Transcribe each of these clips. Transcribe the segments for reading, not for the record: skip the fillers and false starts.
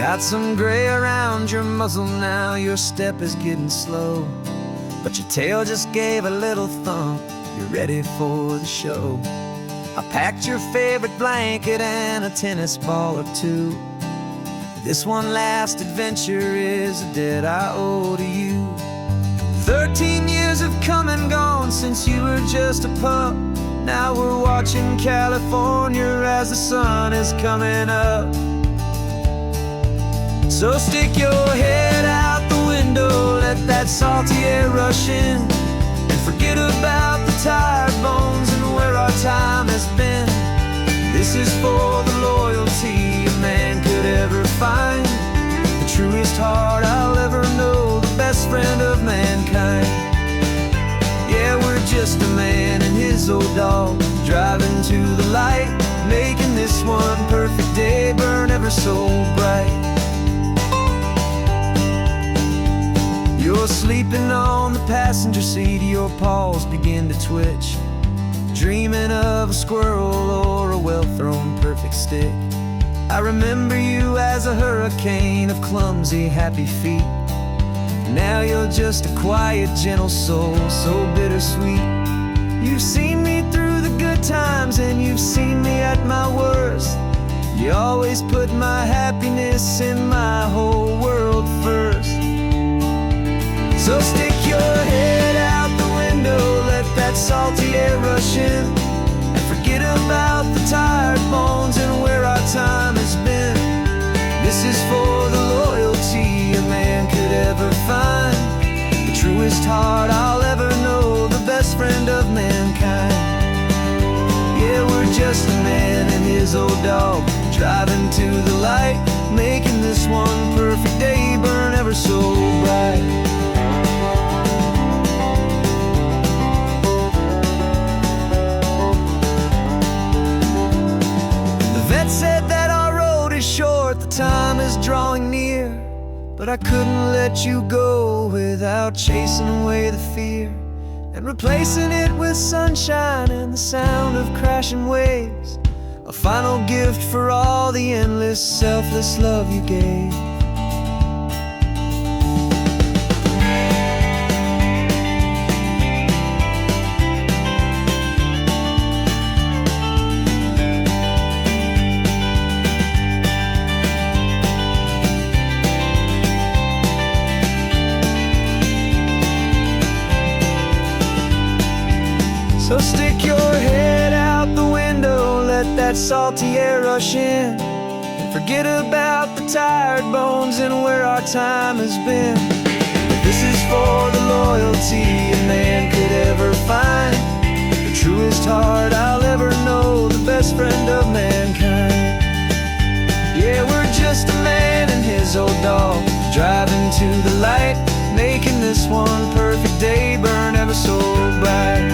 Got some gray around your muzzle now, your step is getting slow, but your tail just gave a little thump, you're ready for the show. I packed your favorite blanket and a tennis ball or two. This one last adventure is a debt I owe to you. 13 years have come and gone since you were just a pup. Now we're watching California as the sun is coming up. So stick your head out the window, let that salty air rush in, and forget about the tired bones and where our time has been. This is for the loyalty a man could ever find, the truest heart I'll ever know, the best friend of mankind. Yeah, we're just a man and his old dog, driving to the light, making this one perfect day burn ever so bright. You're sleeping on the passenger seat, your paws begin to twitch, dreaming of a squirrel or a well-thrown perfect stick. I remember you as a hurricane of clumsy, happy feet. Now you're just a quiet, gentle soul, so bittersweet. You've seen me through the good times and you've seen me at my worst. You always put my happiness in my whole world first. So stick your head out the window, let that salty air rush in, and forget about the tired bones and where our time has been. This is for the loyalty a man could ever find, the truest heart I'll ever know, the best friend of mankind. Yeah, we're just a man and his old dog, driving to the light, making this one perfect day burn ever so bright. Said that our road is short, the time is drawing near, but I couldn't let you go without chasing away the fear and replacing it with sunshine and the sound of crashing waves, a final gift for all the endless, selfless love you gave. So stick your head out the window, let that salty air rush in, and forget about the tired bones and where our time has been. This is for the loyalty a man could ever find, the truest heart I'll ever know, the best friend of mankind. Yeah, we're just a man and his old dog, driving to the light, making this one perfect day burn ever so bright.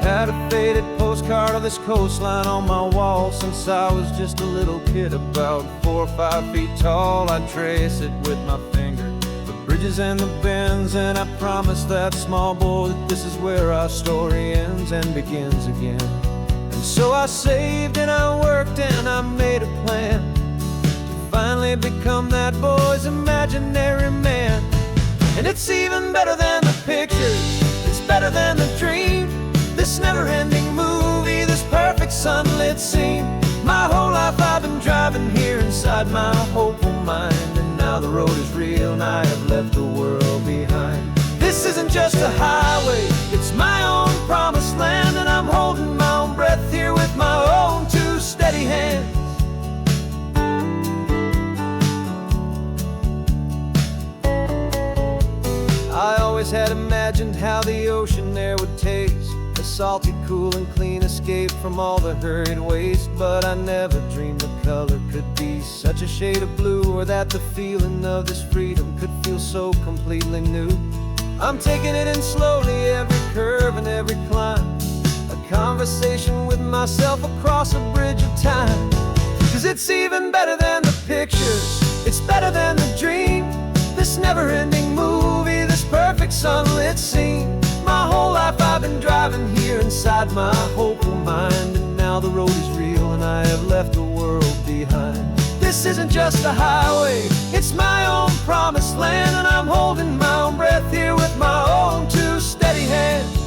Had a faded postcard of this coastline on my wall since I was just a little kid, about 4 or 5 feet tall. I'd trace it with my finger, the bridges and the bends, and I promised that small boy that this is where our story ends and begins again. And so I saved and I worked and I made a plan to finally become that boy's imaginary man. And it's even better than the pictures, it's better than the dream, this never-ending movie, this perfect sunlit scene. My whole life I've been driving here inside my hopeful mind, and now the road is real and I have left the world behind. This isn't just a highway, it's my own promised land, and I'm holding my own breath here with my own two steady hands. I always had imagined how the ocean there would taste, a salty, cool and clean escape from all the hurried waste, but I never dreamed the color could be be such a shade of blue, or that the feeling of this freedom could feel so completely new. I'm taking it in slowly, every curve and every climb, a conversation with myself across a bridge of time. 'Cause it's even better than the pictures, it's better than the dream, this never-ending movie, this perfect sunlit scene. My whole life I've been driving here inside my hopeful mind, and now the road is real and I have left the world behind. This isn't just a highway, it's my own promised land, and I'm holding my own breath here with my own two steady hands.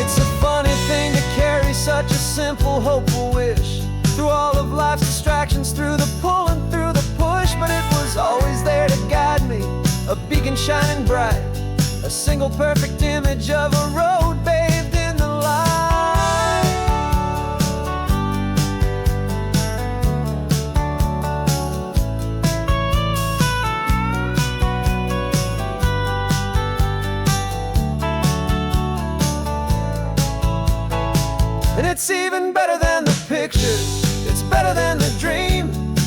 It's a funny thing to carry such a simple, hopeful wish through all of life's distractions, through the pull and through the push, but it was always there to guide me, a beacon shining bright, a single perfect image of a road bathed in the light. And it's even better than the pictures, it's better than the dream,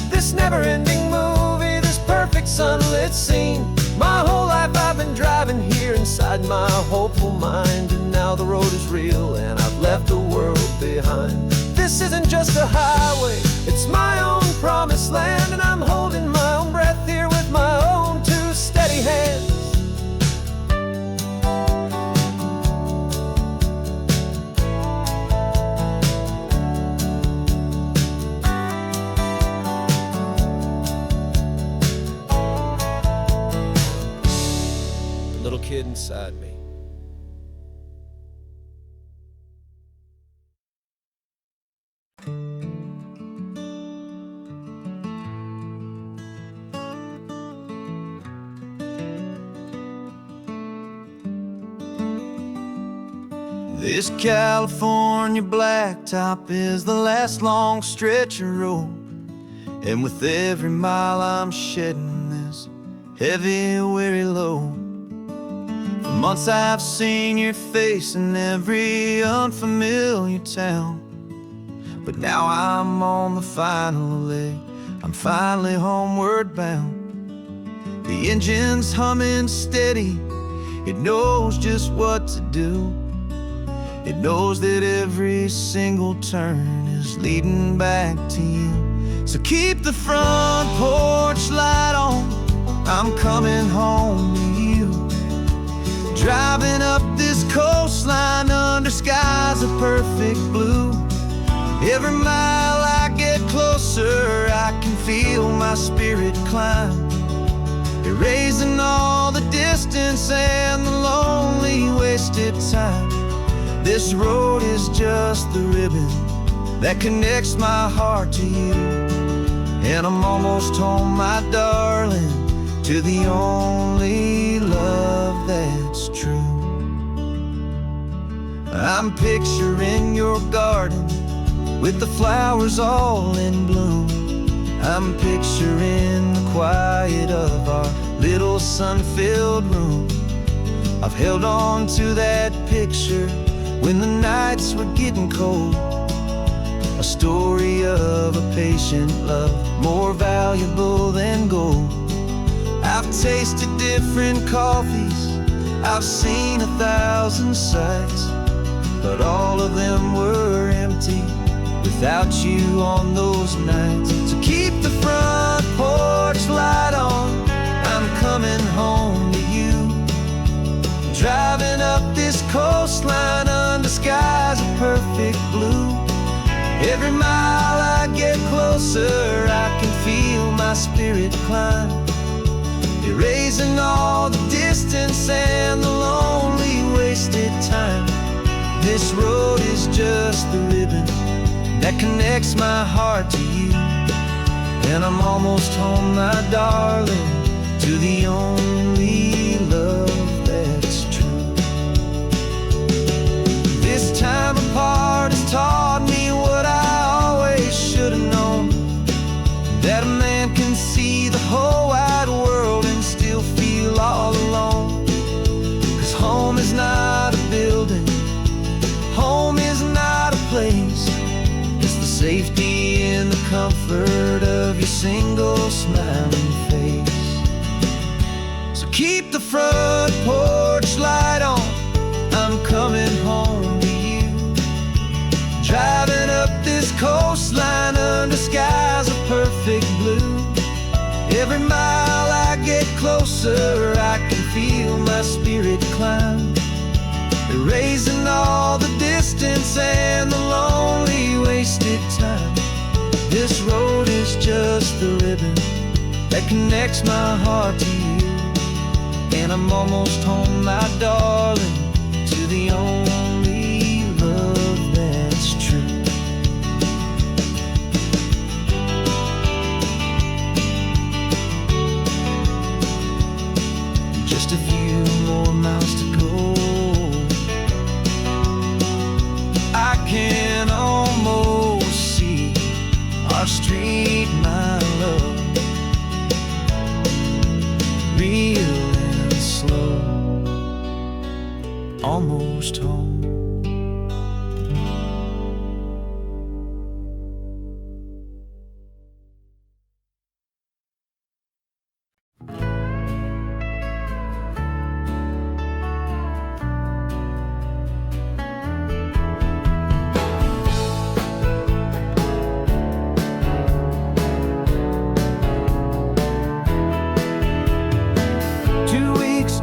this never-ending movie, this perfect sunlit scene. My whole life I've been driving here inside my hopeful mind, and now the road is real and I've left the world behind. This isn't just a highway, it's my own promised land, and I'm holding my own breath here with my own two steady hands. Little kid inside me. This California blacktop is the last long stretch of road, and with every mile I'm shedding this heavy, weary load. For months I've seen your face in every unfamiliar town, but now I'm on the final leg, I'm finally homeward bound. The engine's humming steady, it knows just what to do. It knows that every single turn is leading back to you. So keep the front porch light on, I'm coming home to you. Driving up this coastline under skies of perfect blue. Every mile I get closer, I can feel my spirit climb, erasing all the distance and the lonely wasted time. This road is just the ribbon that connects my heart to you, and I'm almost home, my darling, to the only love that's true. I'm picturing your garden with the flowers all in bloom. I'm picturing the quiet of our little sun-filled room. I've held on to that picture when the nights were getting cold, a story of a patient love, more valuable than gold. I've tasted different coffees, I've seen 1,000 sights, but all of them were empty without you on those nights. So keep the front porch light on, I'm coming home to you. Driving up this coastline under skies of perfect blue. Every mile I get closer, I can feel my spirit climb, erasing all the distance and the lonely wasted time. This road is just the ribbon that connects my heart to you, and I'm almost home, my darling, to the only love that's true. This time apart has taught me what I always should have known, that a man can see the whole wide world and still feel all alone. 'Cause home is not a building, home is not a place, it's the safety in the get closer, I can feel my spirit climb, erasing all the distance and the lonely wasted time. This road is just the ribbon that connects my heart to you, and I'm almost home, my darling, to the only love that's true. Just a few more miles to go, I can almost see our street, my love, real and slow, almost home.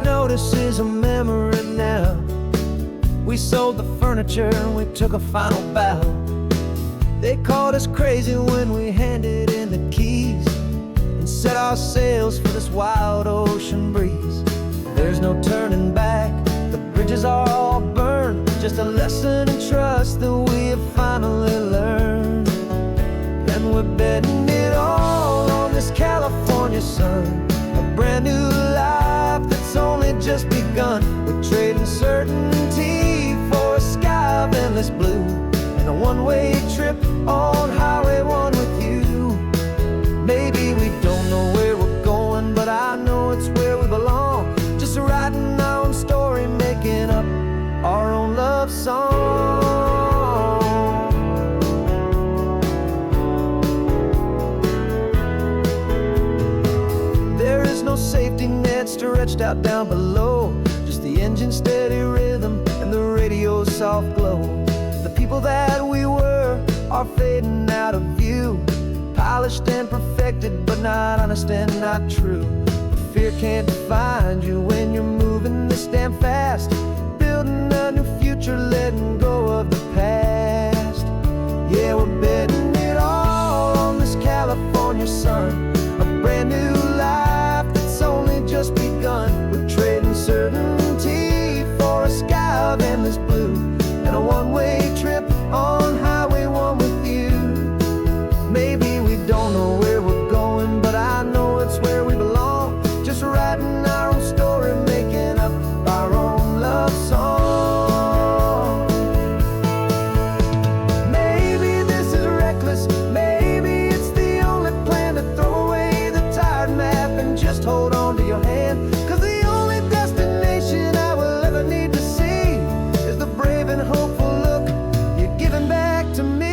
Notice is a memory now. We sold the furniture and we took a final bow. They called us crazy when we handed in the keys and set our sails for this wild ocean breeze. There's no turning back, the bridges are all burned, just a lesson in trust that we have finally learned. And we're betting it all on this California sun, a brand new life that's only just begun. We're trading certainty for a sky of endless blue, and a one-way trip on Highway 1 with you. Maybe we don't know where we're going, but I know it's where we belong. Just writing our own story, making up our own love song. There is no safety net stretched out down below, just the engine's steady rhythm and the radio's soft glow. The people that we were are fading out of view, polished and perfected, but not honest and not true. Fear can't define you when you're moving this damn fast, building a new future, letting go of the past. Yeah, we're betting it all on this California sun, a brand new life that's only just begun. We're trading certainty for a sky of endless blue, and a one-way trip on Highway 1 with you. Maybe we don't know where we're going, but I know it's where we belong. Just writing our own story, making up our own love song. Maybe this is reckless, maybe it's the only plan to throw away the tired map and just hold on to your hand. 'Cause the only destination I will ever need to see is the brave and hopeful look you're giving back to me.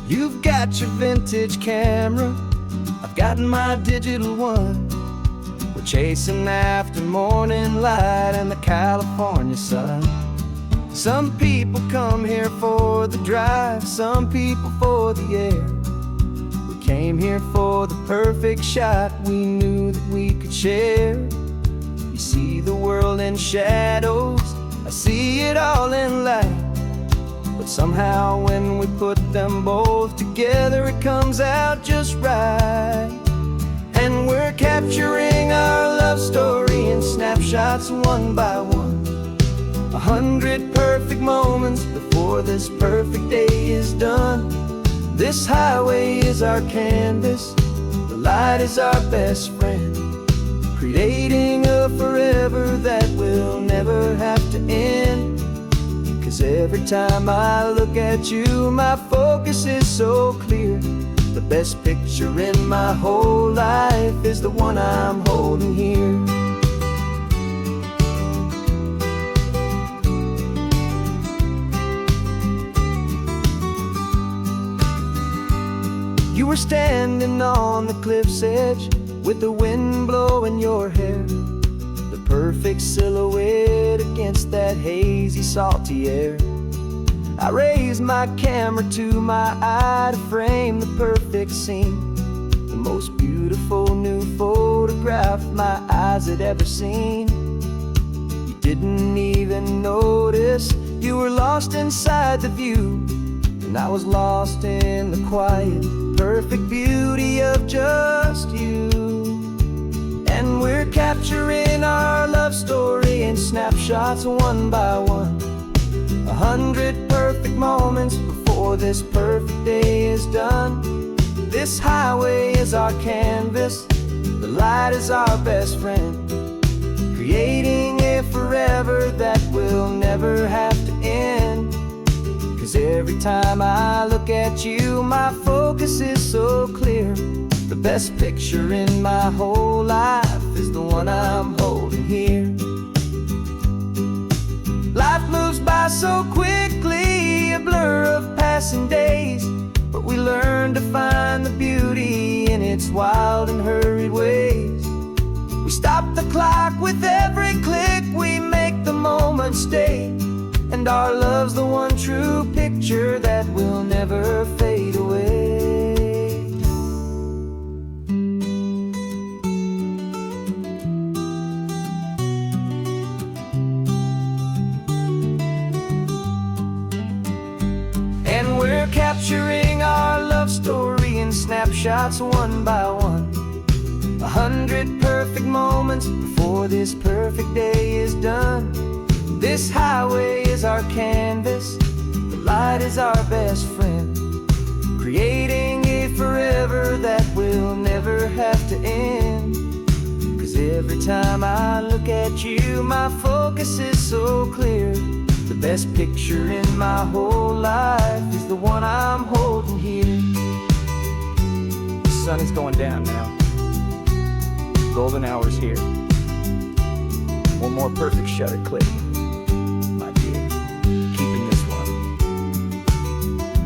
You've got your vintage camera, I've got my digital one. We're chasing after morning light and the California sun. Some people come here for the drive, some people for the air. We came here for the perfect shot we knew that we could share. You see the world in shadows, I see it all in light. But somehow when we put them both together, it comes out just right. And we're capturing our love story in snapshots one by one. 100 perfect moments before this perfect day is done. This highway is our canvas, the light is our best friend, creating a forever that will never have to end. 'Cause every time I look at you, my focus is so clear. The best picture in my whole life is the one I'm holding here. You were standing on the cliff's edge with the wind blowing your hair, the perfect silhouette against that hazy, salty air. I raised my camera to my eye to frame the perfect scene, the most beautiful new photograph my eyes had ever seen. You didn't even notice you were lost inside the view, and I was lost in the quiet, perfect beauty of just you. And we're capturing our love story in snapshots one by one. 100 perfect moments before this perfect day is done. This highway is our canvas, the light is our best friend, creating a forever that will never have to end. 'Cause every time I look at you, my focus is so clear. The best picture in my whole life is the one I'm holding here. Life moves by so quickly, a blur of passing days, but we learn to find the beauty in its wild and hurried ways. We stop the clock with every click, we make the moment stay, and our love's the one true picture that will never fade away. And we're capturing our love story in snapshots one by one. 100 perfect moments before this perfect day is done. This highway is our canvas, the light is our best friend, creating a forever that will never have to end. 'Cause every time I look at you, my focus is so clear. The best picture in my whole life is the one I'm holding here. The sun is going down now. Golden hour's here. One more perfect shutter click. Keeping this one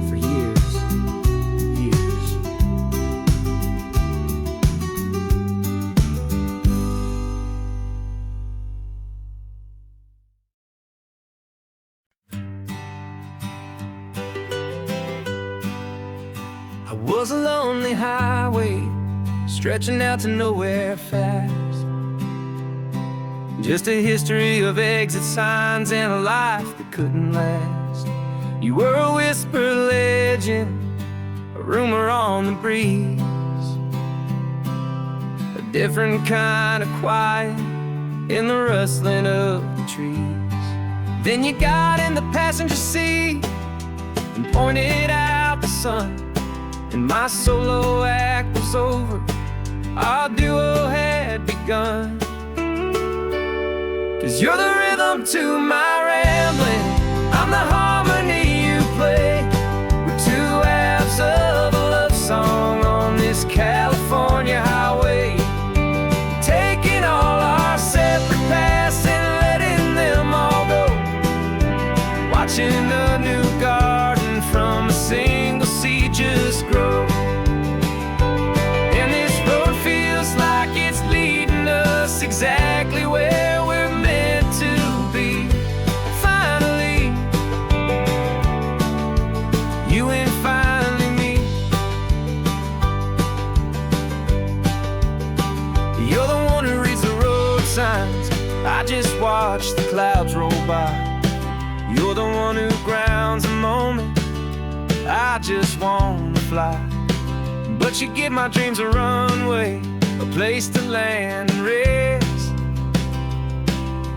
for years, years. I was a lonely highway, stretching out to nowhere fast. Just a history of exit signs and a life that couldn't last. You were a whisper legend, a rumor on the breeze, a different kind of quiet in the rustling of the trees. Then you got in the passenger seat and pointed out the sun, and my solo act was over, our duo had begun. 'Cause you're the rhythm to my rambling, I'm the harmony you play. We're two halves of a love song on this California highway, taking all our separate paths and letting them all go, watching a new garden from a single seed just grow. And this road feels like it's leading us exactly where we're meant to be. Finally you and finally me. You're the one who reads the road signs, I just watch the clouds roll by. You're the one who grounds the moment, I just wanna fly. But you give my dreams a runway, a place to land and rest.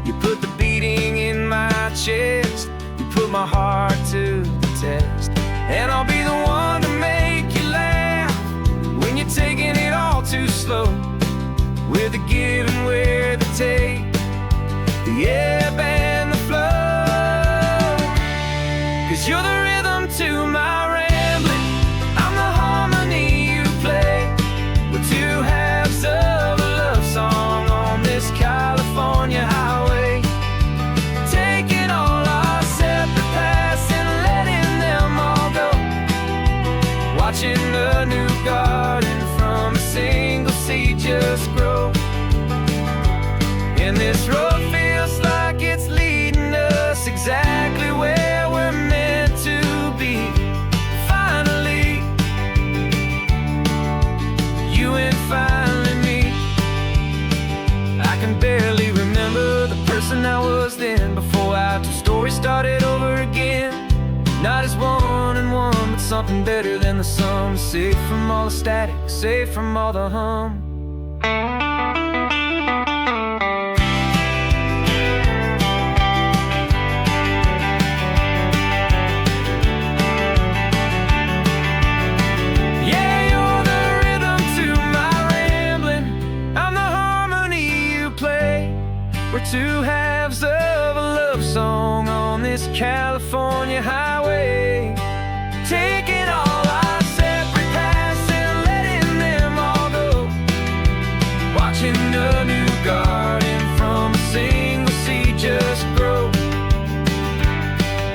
You put the beating in my chest, you put my heart to the test. And I'll be the one to make you laugh when you're taking it all too slow. We're the give and we're the take, the ebb and the flow. 'Cause you're the rhythm to my rambling, I'm the harmony you play. We're two halves of a love song on this California highway, taking all our separate paths and letting them all go. Watching a new garden from a single seed just grow. And this road feels like it's leading us exactly where we're meant to be. Finally, you and finally me. I can barely remember the person I was then, before our two stories started over again. Not as one and one, but something better than the sum. Safe from all the static, safe from all the hum. We're two halves of a love song on this California highway, taking all our separate paths and letting them all go. Watching a new garden from a single seed just grow.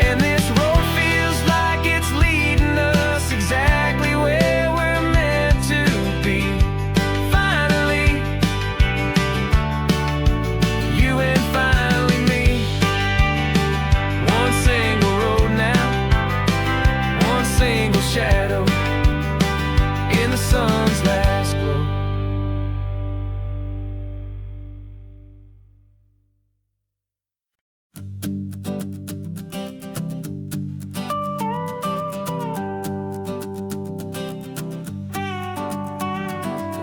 And this road feels like it's leading us exactly where we're meant to be. Finally, you and finally me. One single road now, one single shadow in the sun's last glow.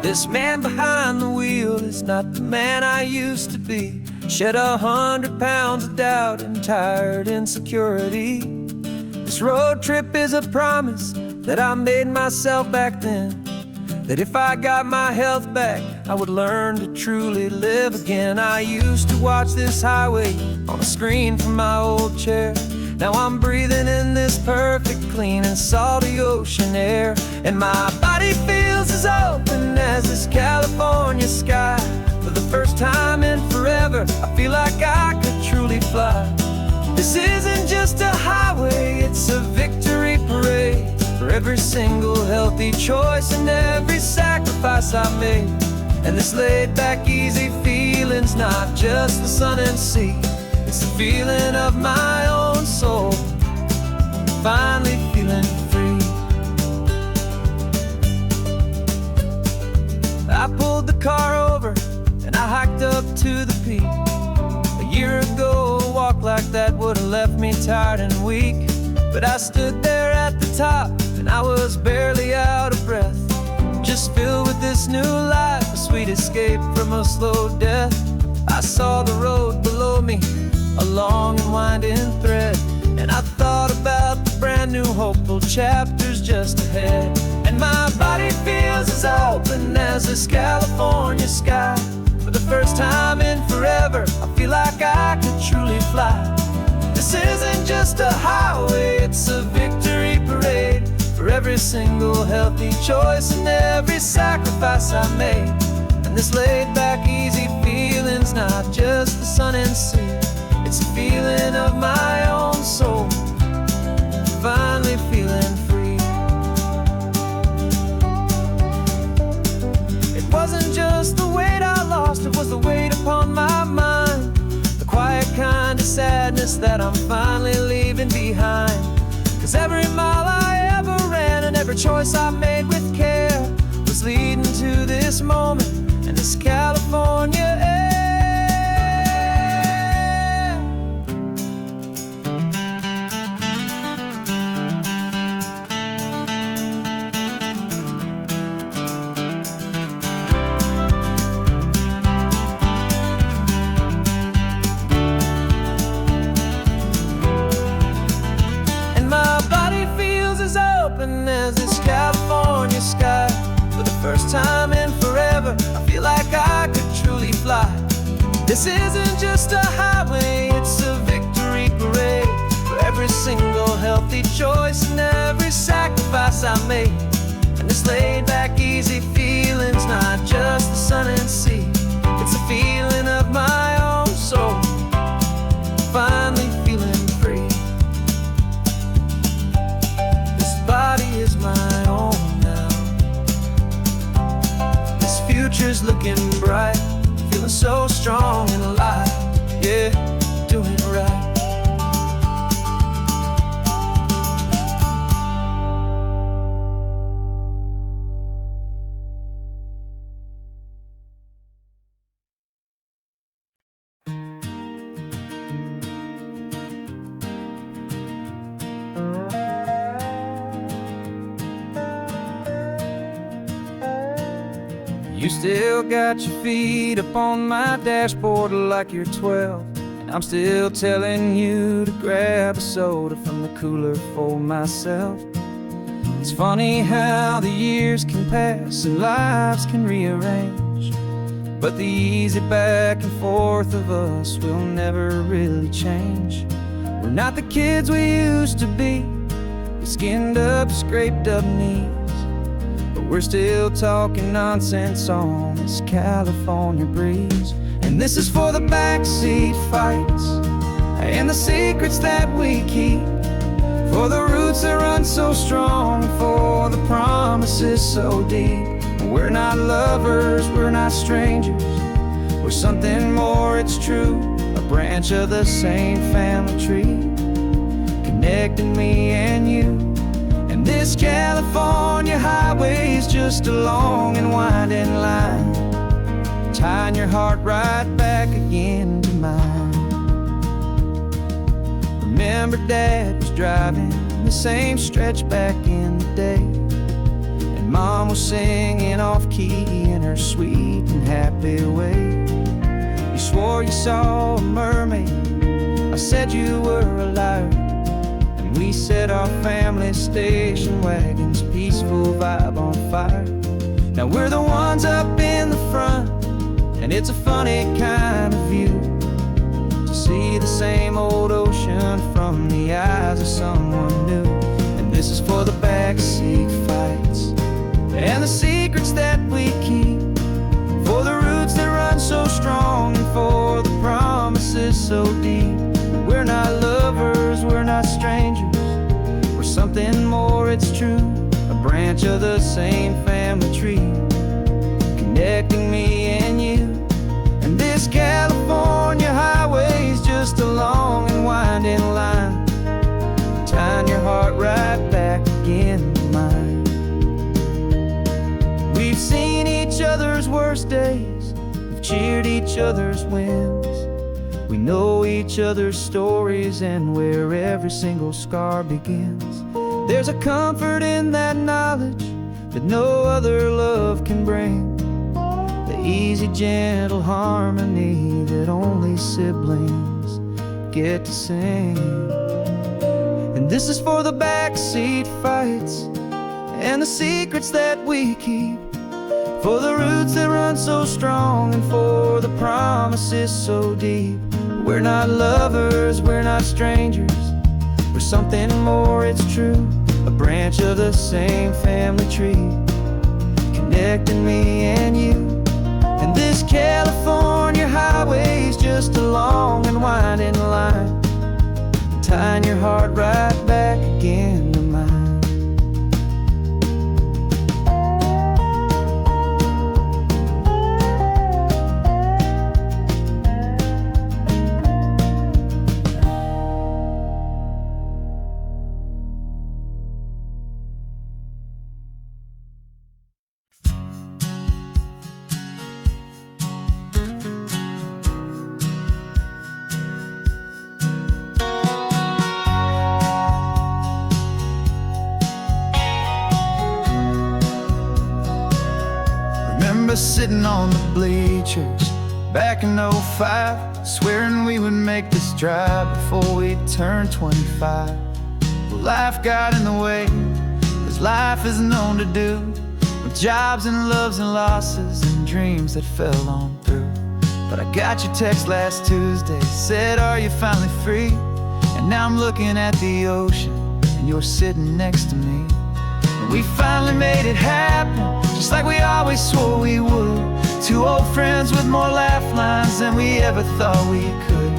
This man behind the wheel is not the man I used to be. Shed 100 pounds of doubt and tired insecurity. This road trip is a promise that I made myself back then, that if I got my health back, I would learn to truly live again. I used to watch this highway on a screen from my old chair. Now I'm breathing in this perfect, clean and salty ocean air. And my body feels as open as this California sky. For the first time in forever, I feel like I could truly fly. This isn't just a highway, it's a victory parade. For every single healthy choice and every sacrifice I made. And this laid back, easy feeling's not just the sun and sea. It's the feeling of my own soul, finally feeling free. I pulled the car over and I hiked up to the peak. A year ago, a walk like that would've left me tired and weak. But I stood there at the top and I was barely out of breath, just filled with this new life, a sweet escape from a slow death. I saw the road below me, a long and winding thread, and I thought about the brand new hopeful chapters just ahead. And my body feels as open as this California sky. For the first time in forever, I feel like I could truly fly. This isn't just a highway, it's a victory parade. For every single healthy choice and every sacrifice I made. And this laid back, easy feeling's not just the sun and sea. It's a feeling of my own soul, finally feeling free. It wasn't just the weight I lost, it was the weight upon my mind. The quiet kind of sadness that I'm finally leaving behind. 'Cause every mile I Every choice I made with care was leading to this moment and this California air. As this California sky, for the first time in forever, I feel like I could truly fly. This isn't just a highway, it's a victory parade for every single healthy choice and every sacrifice I made. And this laid back, easy feeling's not just the sun and sea, it's a feeling of my own soul, finally feeling free. Body is my own now. This future's looking bright, feeling so strong and alive. Yeah, doing it right. You still got your feet up on my dashboard like you're 12, and I'm still telling you to grab a soda from the cooler for myself. It's funny how the years can pass and lives can rearrange, but the easy back and forth of us will never really change. We're not the kids we used to be, with skinned up, scraped up knees, but we're still talking nonsense on this California breeze. And this is for the backseat fights and the secrets that we keep, for the roots that run so strong, for the promises so deep. We're not lovers, we're not strangers, we're something more, it's true, a branch of the same family tree, connecting me and you. And this California highway is just a long and winding line, tying your heart right back again to mine. Remember Dad was driving the same stretch back in the day, and Mom was singing off-key in her sweet and happy way. You swore you saw a mermaid, I said you were a liar, and we set our family station wagon's peaceful vibe on fire. Now we're the ones up in the front, and it's a funny kind of view to see the same old ocean from the eyes of someone new. And this is for the backseat fights and the secrets that we keep, for the roots that run so strong and for the promises so deep. We're not lovers, we're not strangers, we're something more, it's true, a branch of the same family tree, connecting me and you. And this California highway is just a long and winding line, tying your heart right back again to mine. We've seen each other's worst days, we've cheered each other's wins, we know each other's stories and where every single scar begins. There's a comfort in that knowledge that no other love can bring, the easy, gentle harmony that only siblings get to sing. And this is for the backseat fights and the secrets that we keep, for the roots that run so strong and for the promises so deep. We're not lovers, we're not strangers, we're something more, it's true, a branch of the same family tree, connecting me and you. And this California highway is just a long and winding line, tying your heart right back again to mine. remember sitting on the bleachers back in '05, swearing we would make this drive before we turned 25. But life got in the way, as life is known to do, with jobs and loves and losses and dreams that fell on through. But I got your text last Tuesday, said, are you finally free? And now I'm looking at the ocean, and you're sitting next to me. And we finally made it happen, just like we always swore we would. Two old friends with more laugh lines than we ever thought we could.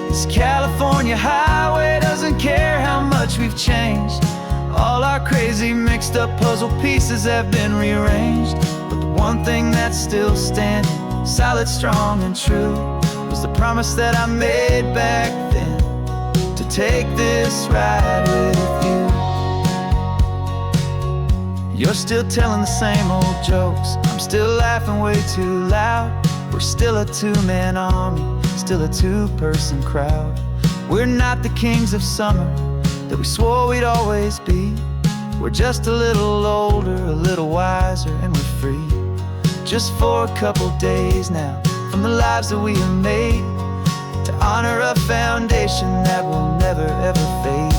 This California highway doesn't care how much we've changed. All our crazy mixed up puzzle pieces have been rearranged. But the one thing that's still standing, solid, strong, and true, was the promise that I made back then, to take this ride with you. You're still telling the same old jokes, I'm still laughing way too loud. We're still a two-man army, still a two-person crowd. We're not the kings of summer that we swore we'd always be. We're just a little older, a little wiser, and we're free. Just for a couple days now, from the lives that we have made, to honor a foundation that will never ever fade.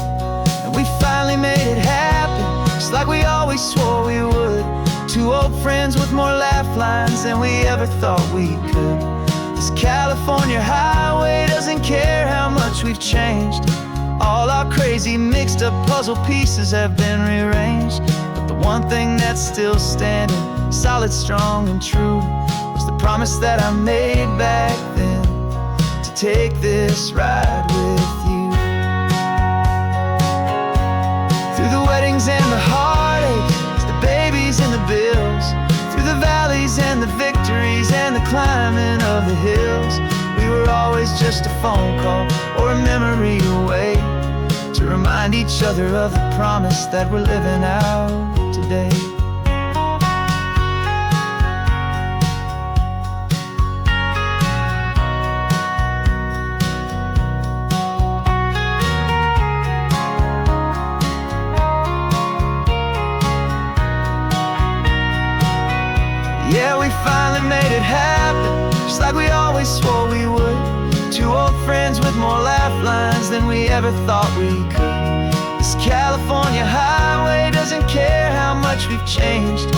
And we finally made it happen, just like we always swore we would. Two old friends with more laugh lines than we ever thought we could. This California highway doesn't care how much we've changed. All our crazy mixed up puzzle pieces have been rearranged. But the one thing that's still standing, solid, strong, and true, was the promise that I made back then, to take this ride with you. Through the weddings and the heartaches, the babies and the bills, through the valleys and the victories and the climbing of the hills, we were always just a phone call or a memory away, to remind each other of the promise that we're living out today. Yeah, we finally made it happen, just like we always swore we would. Two old friends with more laugh lines than we ever thought we could. This California highway doesn't care how much we've changed.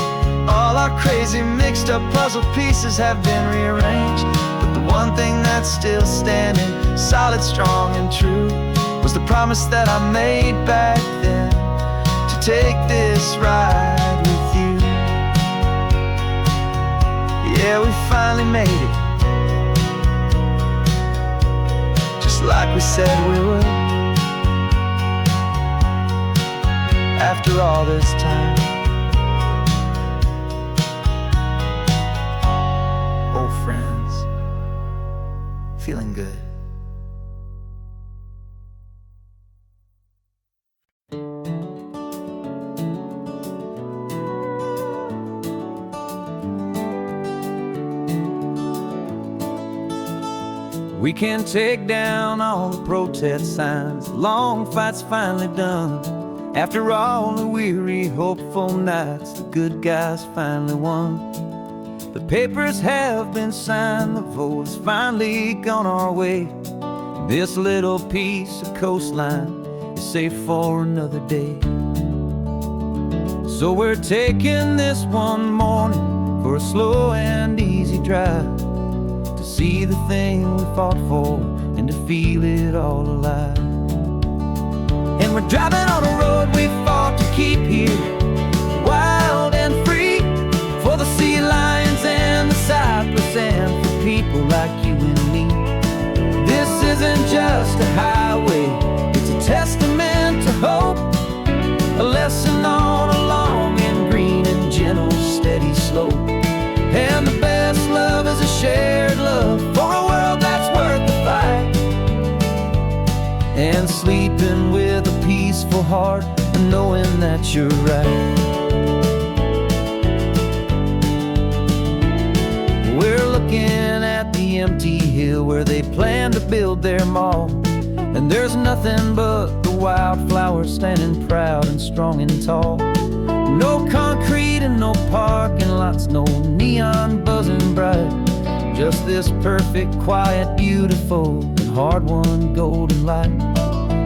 All our crazy mixed up puzzle pieces have been rearranged. But the one thing that's still standing, solid, strong, and true, was the promise that I made back then, to take this ride with you. Yeah, we finally made it, just like we said we would. After all this time, old friends, feeling good. We can take down all the protest signs, long fight's finally done. After all the weary, hopeful nights, the good guys finally won. The papers have been signed, the vote's finally gone our way. This little piece of coastline is safe for another day. So we're taking this one morning for a slow and easy drive, to see the thing we fought for and to feel it all alive. And we're driving on a road we fought to keep here, wild and free, for the sea lions and the cypress and for people like you and me. This isn't just a highway, it's a testament to hope, a lesson on a long and green and gentle steady slope. And the best love is a shared love for a world that's worth the fight, and sleeping with a peaceful heart and knowing that you're right. We're looking at the empty hill where they plan to build their mall, and there's nothing but the wildflowers standing proud and strong and tall. No concrete and no parking lots, no neon buzzing bright. Just this perfect, quiet, beautiful, and hard-won golden light.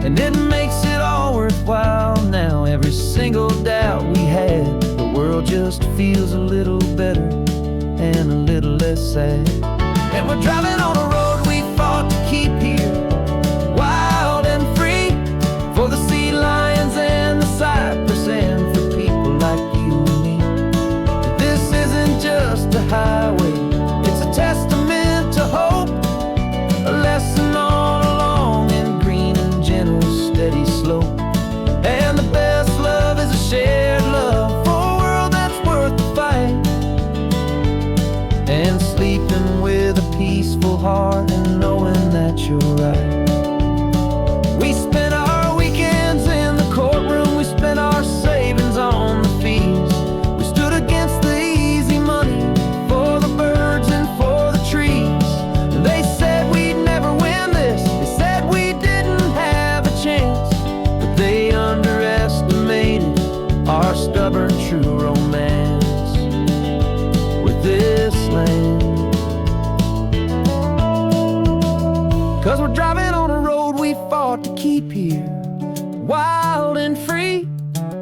And it makes it all worthwhile now. Every single doubt we had, the world just feels a little better and a little less sad. And we're driving on a road we fought to keep here, wild and free, for the sea lions and the cypress, and for people like you and me. This isn't just a highway, it's a testament to hope, a lesson on a long and green and gentle steady slope. And the best love is a shared love for a world that's worth the fight. And sleeping with a peaceful heart and knowing that you're right. We spent our weekends in the courtroom, we spent our savings on the fees. We stood against the easy money for the birds and for the trees. And they said we'd never win this, they said we didn't have a chance, but they underestimated our stubborn true romance with this land. 'Cause we're driving on a road we fought to keep here, wild and free,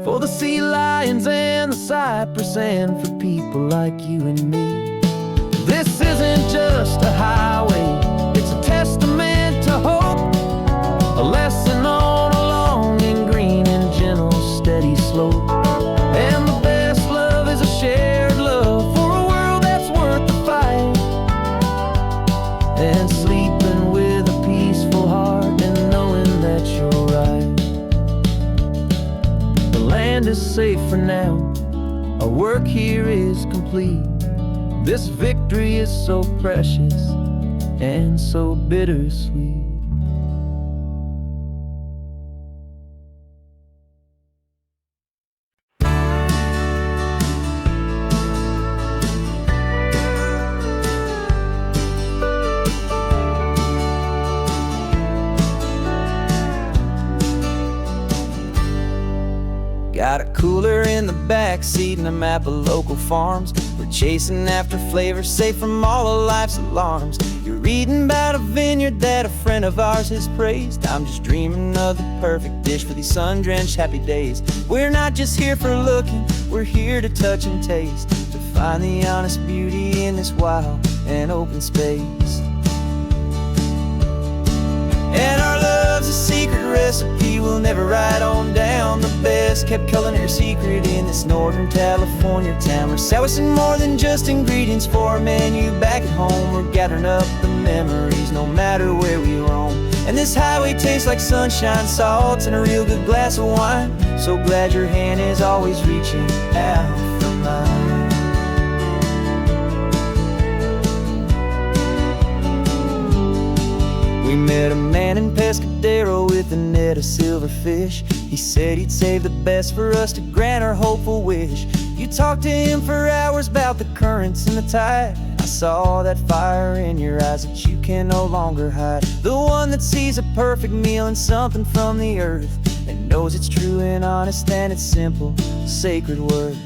for the sea lions and the cypress, and for people like you and me. This isn't just a highway, it's a testament to hope, a lesson on a long and green and gentle steady slope. And the best love is a shared love for a world that's worth the fight. And sleeping with a peaceful heart and knowing that you're right. The land is safe for now, our work here is complete. This victory is so precious and so bittersweet. Got a cooler in the back seat and a map of local farms. We're chasing after flavors safe from all of life's alarms. You're reading about a vineyard that a friend of ours has praised. I'm just dreaming of the perfect dish for these sun-drenched happy days. We're not just here for looking, we're here to touch and taste, to find the honest beauty in this wild and open space. And our love's a secret recipe we'll never write on down. The best kept culinary secret in this Northern California town. We're sourcing more than just ingredients for a menu back at home. We're gathering up the memories no matter where we roam. And this highway tastes like sunshine, salt, and a real good glass of wine. So glad your hand is always reaching out for mine. We met a man in Pescadero with a net of silverfish. He said he'd save the best for us to grant our hopeful wish. You talked to him for hours about the currents and the tide. I saw that fire in your eyes that you can no longer hide. The one that sees a perfect meal in something from the earth, and knows it's true and honest and it's simple, sacred worth.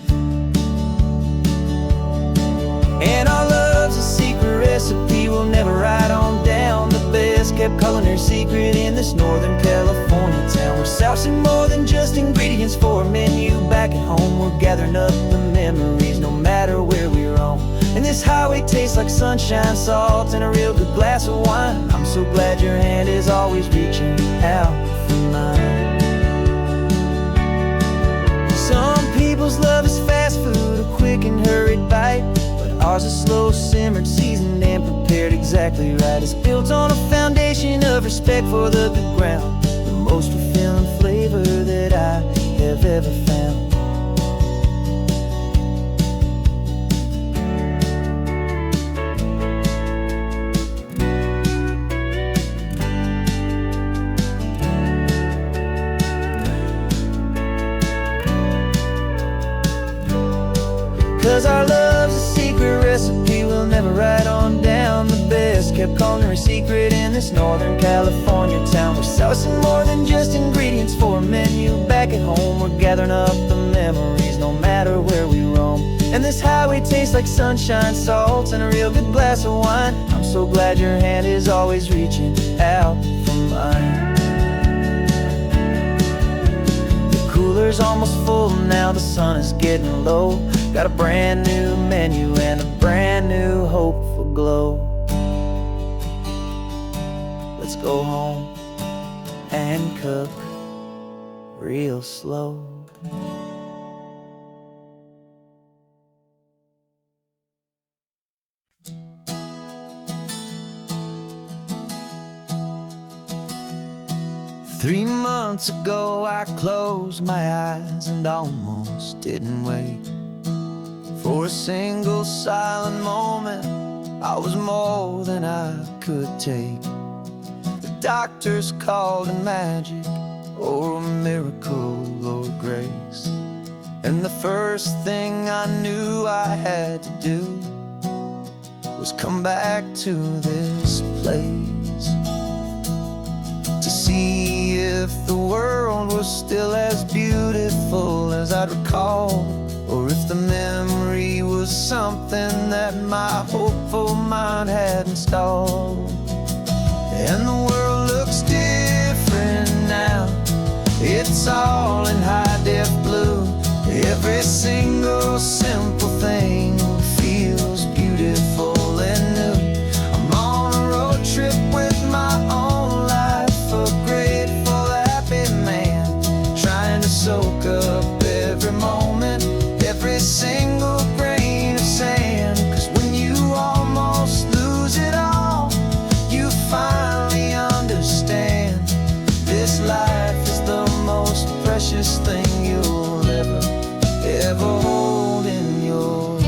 And our love's a secret recipe we'll never write on down. The best kept culinary secret in this Northern California town. We're sourcing more than just ingredients for a menu back at home. We're gathering up the memories no matter where we roam. And this highway tastes like sunshine, salt, and a real good glass of wine. I'm so glad your hand is always reaching out for mine. Some people's love is fast food, a quick and hurried bite. Ours is slow simmered, seasoned, and prepared exactly right. It's built on a foundation of respect for the good ground, the most fulfilling flavor that I have ever found. 'Cause our love's a secret recipe we'll never write on down. The best kept culinary secret in this Northern California town. We're sourcing more than just ingredients for a menu back at home. We're gathering up the memories no matter this highway tastes like sunshine, salt, and a real good glass of wine. I'm so glad your hand is always reaching out for mine. The cooler's almost full now, the sun is getting low. Got a brand new menu and a brand new hopeful glow. Let's go home and cook real slow. Three months ago I closed my eyes and almost didn't wait for a single silent moment. I was more than I could take. The doctors called it magic, or a miracle, or grace. And the first thing I knew I had to do was come back to this place, to see if the world was still as beautiful as I'd recall, or if the memory was something that my hopeful mind had installed. And the world looks different now, it's all in high-def blue. Every single simple thing feels beautiful and new. I'm on a road trip with my own life, a grateful, happy man, trying to soak up every moment, every single grain of sand. 'Cause when you almost lose it all, you finally understand this life is the most precious thing you'll ever hold in your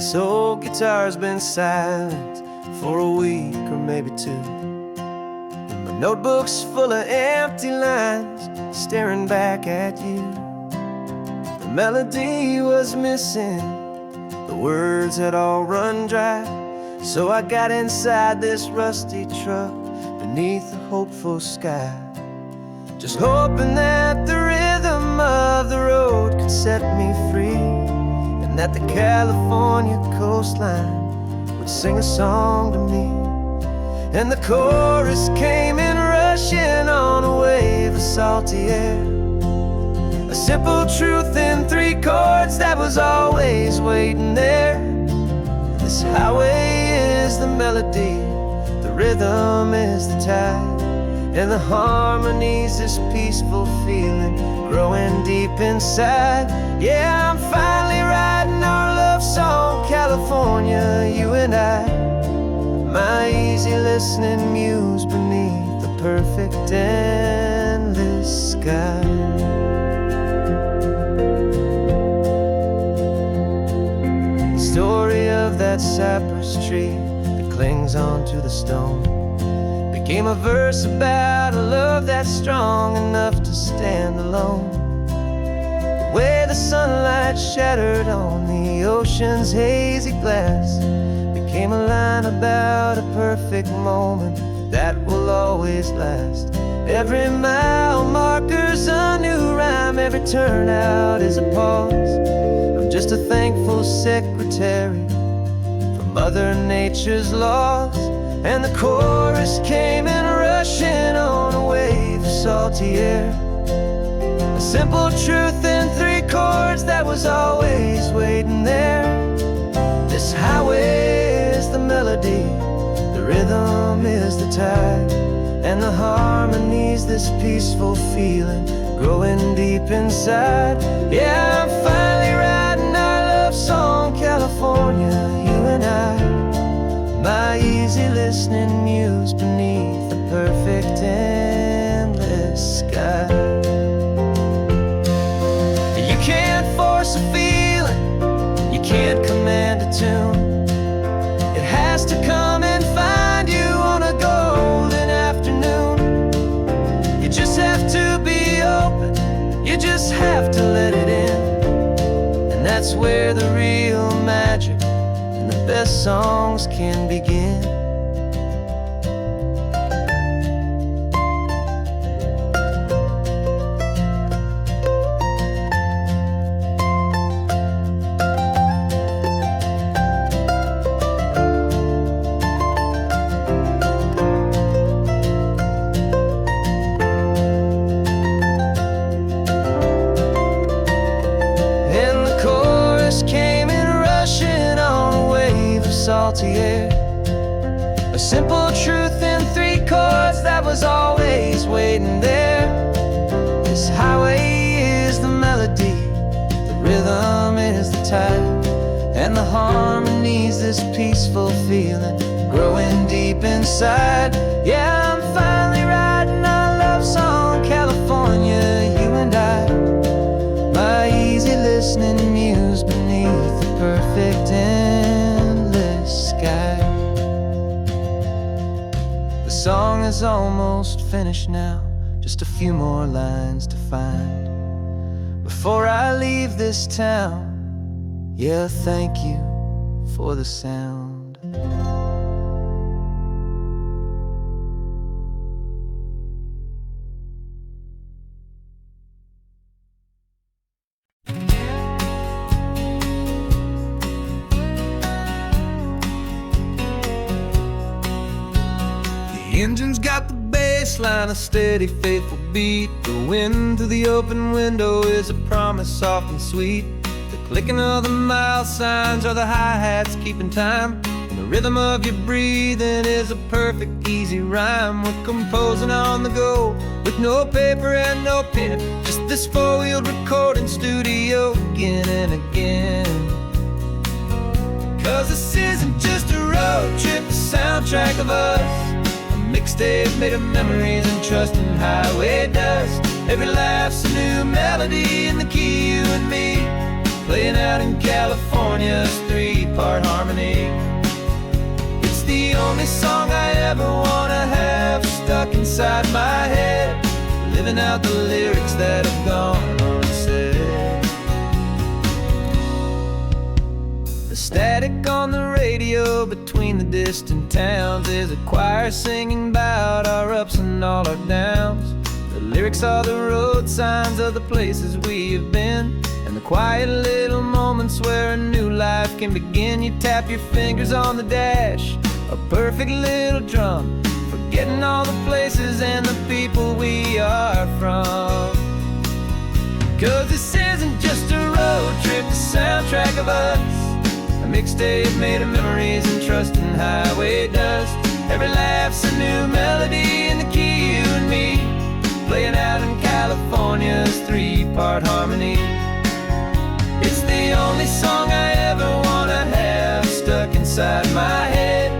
This old guitar's been silent for a week or maybe two. And my notebook's full of empty lines staring back at you. The melody was missing, the words had all run dry. So I got inside this rusty truck beneath the hopeful sky, just hoping that the rhythm of the road could set me free, and that the California coastline would sing a song to me. And the chorus came in rushing on a wave of salty air, a simple truth in 3 chords that was always waiting there. This highway is the melody, the rhythm is the tide, and the harmony's this peaceful feeling growing deep inside. Yeah, I'm finally writing our love song, California, you and I. My easy listening muse beneath the perfect endless sky. Story of that cypress tree that clings onto the stone became a verse about a love that's strong enough to stand alone. The way the sunlight shattered on the ocean's hazy glass became a line about a perfect moment that will always last. Every mile marker's a new rhyme, every turnout is a pause. I'm just a thankful secretary for Mother Nature's laws. And the chorus came in rushing on a wave of salty air, a simple truth in 3 chords that was always waiting there. This highway is the melody, the rhythm is the tide, and the harmony's this peaceful feeling growing deep inside. Yeah, I'm finally writing our love song, California, you and I. My easy listening muse beneath the perfect endless sky. You can't force a feeling, you can't command a tune. It has to come and find you on a golden afternoon. You just have to be open, you just have to let it in. And that's where the real magic, the best songs can begin. And the chorus came in rushing on a wave of salty air, a simple truth in 3 chords that was always waiting there. This highway is the melody, the rhythm is the tide, and the harmony's this peaceful feeling growing deep inside. Yeah, I'm finally writing our love song, California, you and I. My easy listening muse beneath the perfect endless sky. The song is almost finished now, just a few more lines to find before I leave this town. Yeah, thank you for the sound. The engine's got the bass line, a steady, faithful beat. The wind through the open window is a promise soft and sweet. The clicking of the mile signs are the hi-hats keeping time, and the rhythm of your breathing is a perfect, easy rhyme. We're composing on the go with no paper and no pen, just this 4-wheeled recording studio again and again. 'Cause this isn't just a road trip, the soundtrack of us, a mixtape made of memories and trust and highway dust. Every laugh's a new melody in the key, you and me. playing out in California's 3-part harmony. It's the only song I ever wanna have stuck inside my head, living out the lyrics that have gone unsaid. The static on the radio between the distant towns is a choir singing about our ups and all our downs. The lyrics are the road signs of the places we have been, and the quiet little moments where a new life can begin. You tap your fingers on the dash, a perfect little drum, forgetting all the places and the people we are from. 'Cause this isn't just a road trip, the soundtrack of us, a mixtape made of memories and trust in highway dust. Every laugh's a new melody in the key, you and me, playing out in California's 3-part harmony. It's the only song I ever wanna have stuck inside my head,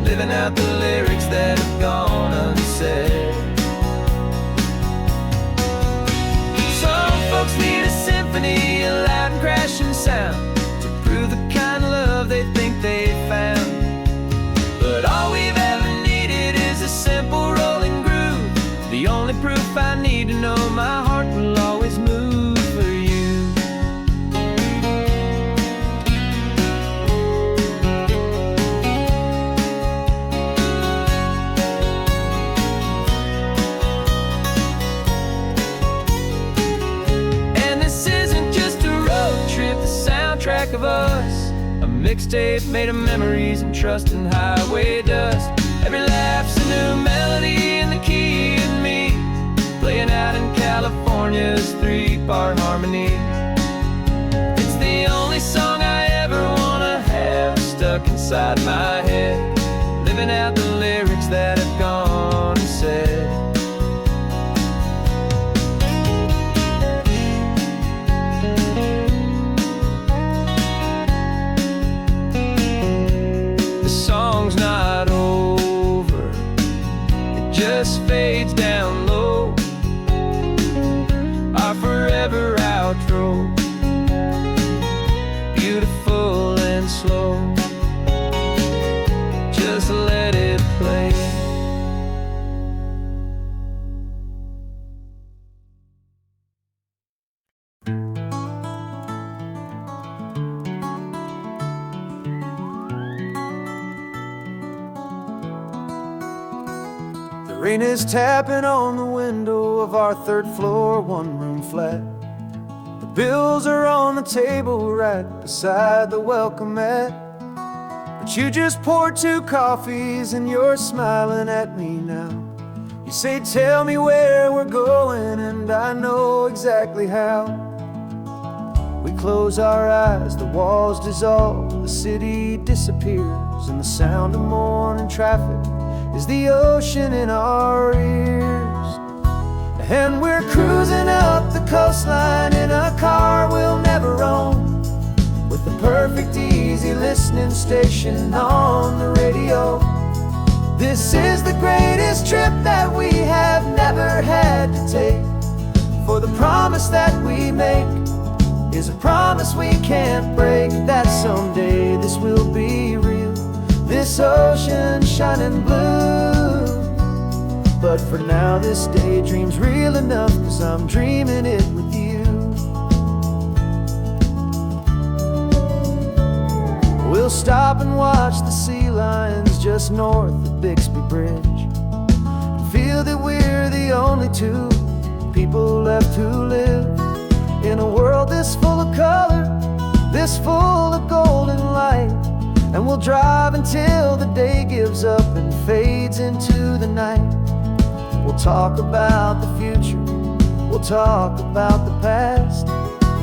living out the lyrics that have gone unsaid. Some folks need a symphony, a loud and crashing sound, to prove the kind of love they think they found. But all we've ever needed is a simple rolling groove, the only proof I need to know my heart will always move for you. And this isn't just a road trip, the soundtrack of us, a mixtape made of memories and trust in highway dust. Every laugh's a new melody in the key and me, playing out in California's 3-part harmony. It's the only song I ever wanna have stuck inside my head, living out the lyrics that have gone unsaid. The song's not over, it just fades down low, our forever outro, beautiful and slow. Just let it play. The rain is tapping on the window of our 3rd floor, 1-room flat. The bills are on the table right beside the welcome mat. But you just poured 2 coffees and you're smiling at me now. You say, tell me where we're going, and I know exactly how. We close our eyes, the walls dissolve, the city disappears, and the sound of morning traffic is the ocean in our ears. And we're cruising up the coastline in a car we'll never own, with the perfect easy listening station on the radio. This is the greatest trip that we have never had to take, for the promise that we make is a promise we can't break, that someday this will be real, this ocean shining blue. But for now this daydream's real enough, 'cause I'm dreaming it with you. We'll stop and watch the sea lions just north of Bixby Bridge, and feel that we're the only 2 people left who live in a world this full of color, this full of golden light. And we'll drive until the day gives up and fades into the night. We'll talk about the future, we'll talk about the past,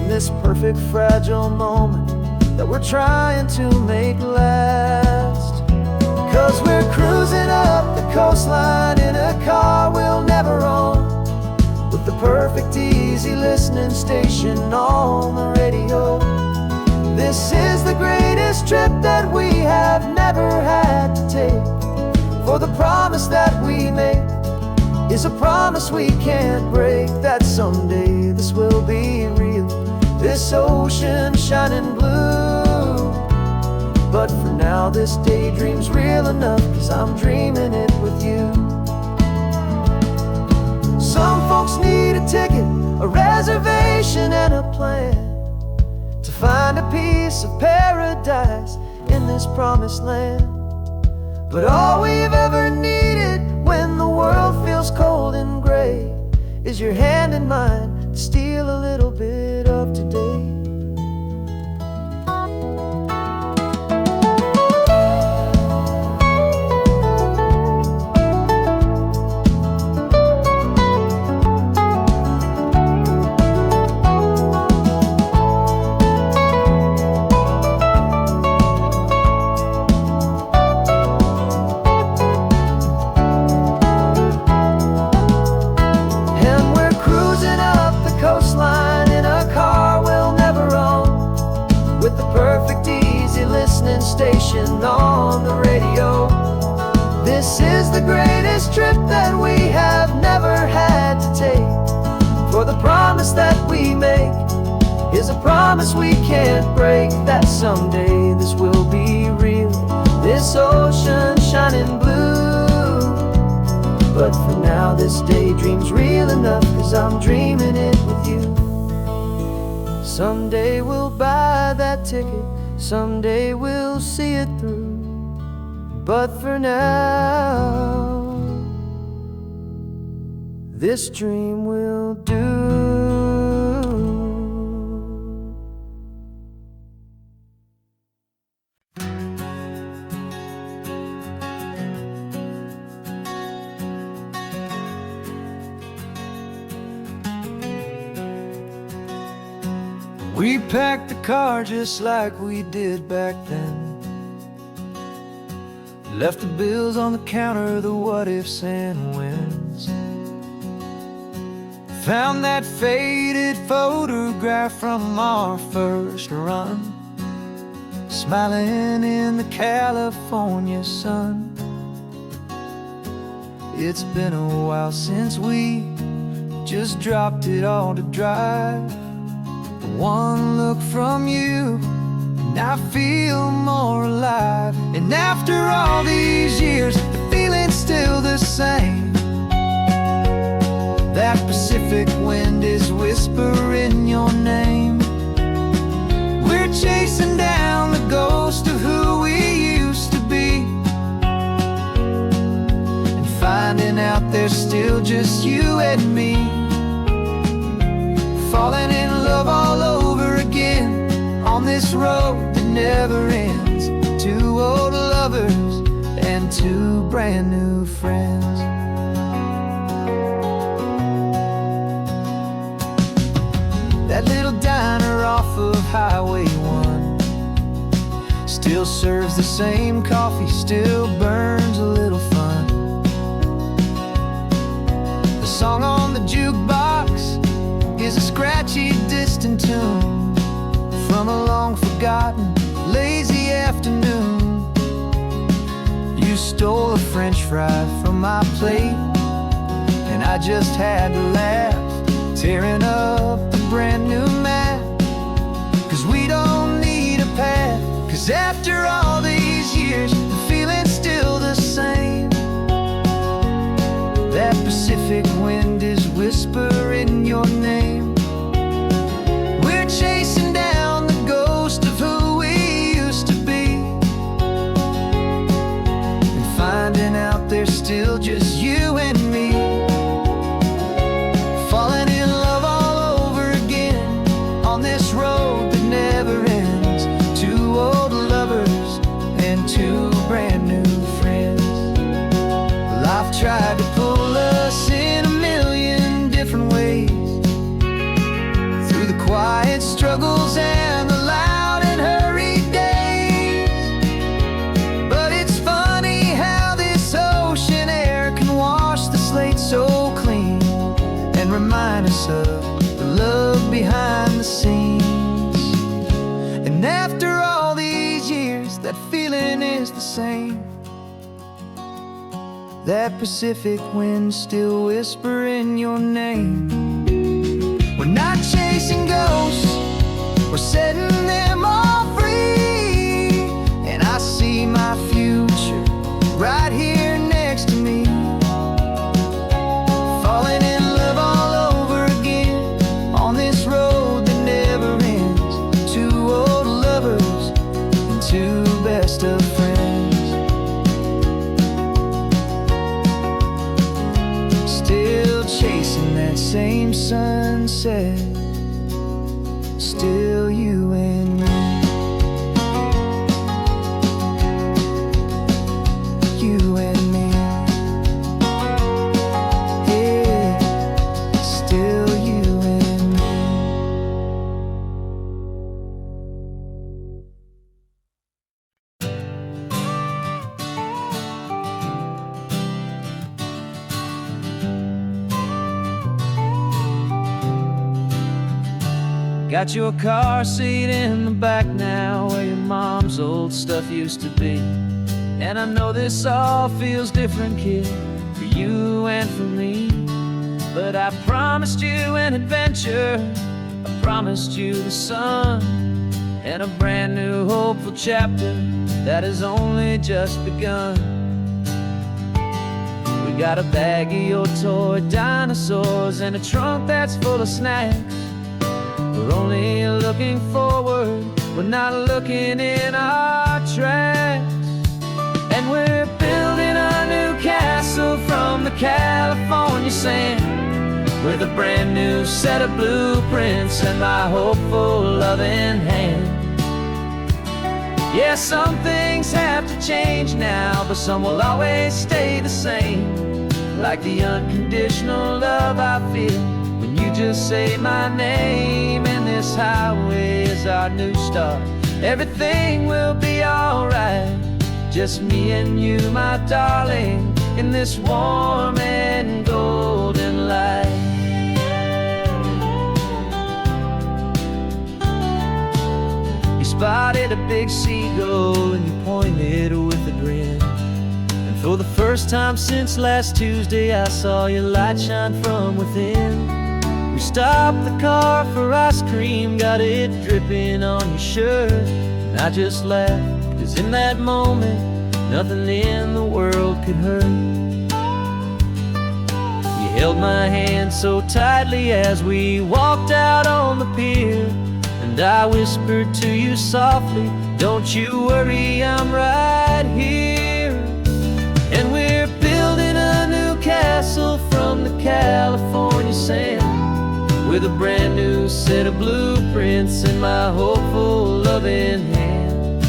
in this perfect fragile moment that we're trying to make last. 'Cause we're cruising up the coastline in a car we'll never own, with the perfect easy listening station on the radio. This is the greatest trip that we have never had to take, for the promise that we make is a promise we can't break, that someday this will be real, this ocean shining blue. But for now this daydream's real enough, 'cause I'm dreaming it with you. Some folks need a ticket, a reservation and a plan to find a piece of paradise in this promised land. But all we've ever needed when the world feels cold and gray is your hand in mine to steal a little bit of today. Station on the radio. This is the greatest trip that we have never had to take. For the promise that we make is a promise we can't break, that someday this will be real, this ocean shining blue. But for now this daydream's real enough, 'cause I'm dreaming it with you. Someday we'll buy that ticket, someday we'll see it through. But for now, this dream will do. We packed the car just like we did back then. Left the bills on the counter, the what ifs and whens. Found that faded photograph from our first run, smiling in the California sun. It's been a while since we just dropped it all to drive. One look from you and I feel more alive. And after all these years, the feeling's still the same. That Pacific wind is whispering your name. We're chasing down the ghost of who we used to be, and finding out there's still just you and me. Falling in love all over again on this road that never ends. Two old lovers and two brand new friends. That little diner off of Highway 1 still serves the same coffee, still burns a little fun. The song on the jukebox is a scratchy, distant tune from a long-forgotten, lazy afternoon. You stole a French fry from my plate, and I just had to laugh, tearing up the brand new map. 'Cause we don't need a path, 'cause after all these years, the feeling's still the same. That Pacific wind is whispering your name. We're chasing down the ghost of who we used to be, and finding out there's still just you and me. Falling in love all over again on this road that never ends. Two old lovers and two brand new friends. Life tried to pull us in a million different ways, through the quiet struggles and the loud and hurried days. But it's funny how this ocean air can wash the slate so clean, and remind us of the love behind the scenes. And after all these years, that feeling is the same. That Pacific wind still whispering your name. We're not chasing ghosts, we're setting them all free. And I see my future right here next to me, falling in love all over again on this road that never ends. Two old lovers and two best of friends, still chasing that same sunset, still you and me. You and me, yeah, still you and me. Got your car seat in the back now, where your mom's old stuff used to be. And I know this all feels different, kid, for you and for me. But I promised you an adventure, I promised you the sun, and a brand new hopeful chapter that has only just begun. We got a bag of your toy dinosaurs and a trunk that's full of snacks. We're only looking forward, we're not looking in our tracks. And we're building a new castle from the California sand, with a brand new set of blueprints and my hopeful loving hand. Yeah, some things have to change now, but some will always stay the same, like the unconditional love I feel when you just say my name. And this highway is our new start, everything will be alright. Just me and you, my darling, in this warm and golden light. You spotted a big seagull and you pointed with a grin. And for the first time since last Tuesday, I saw your light shine from within. We stopped the car for ice cream, got it dripping on your shirt. And I just laughed, 'cause in that moment, nothing in the world could hurt. You held my hand so tightly as we walked out on the pier, and I whispered to you softly, don't you worry, I'm right here. And we're building a new castle from the California sand, with a brand new set of blueprints in my hopeful loving hand.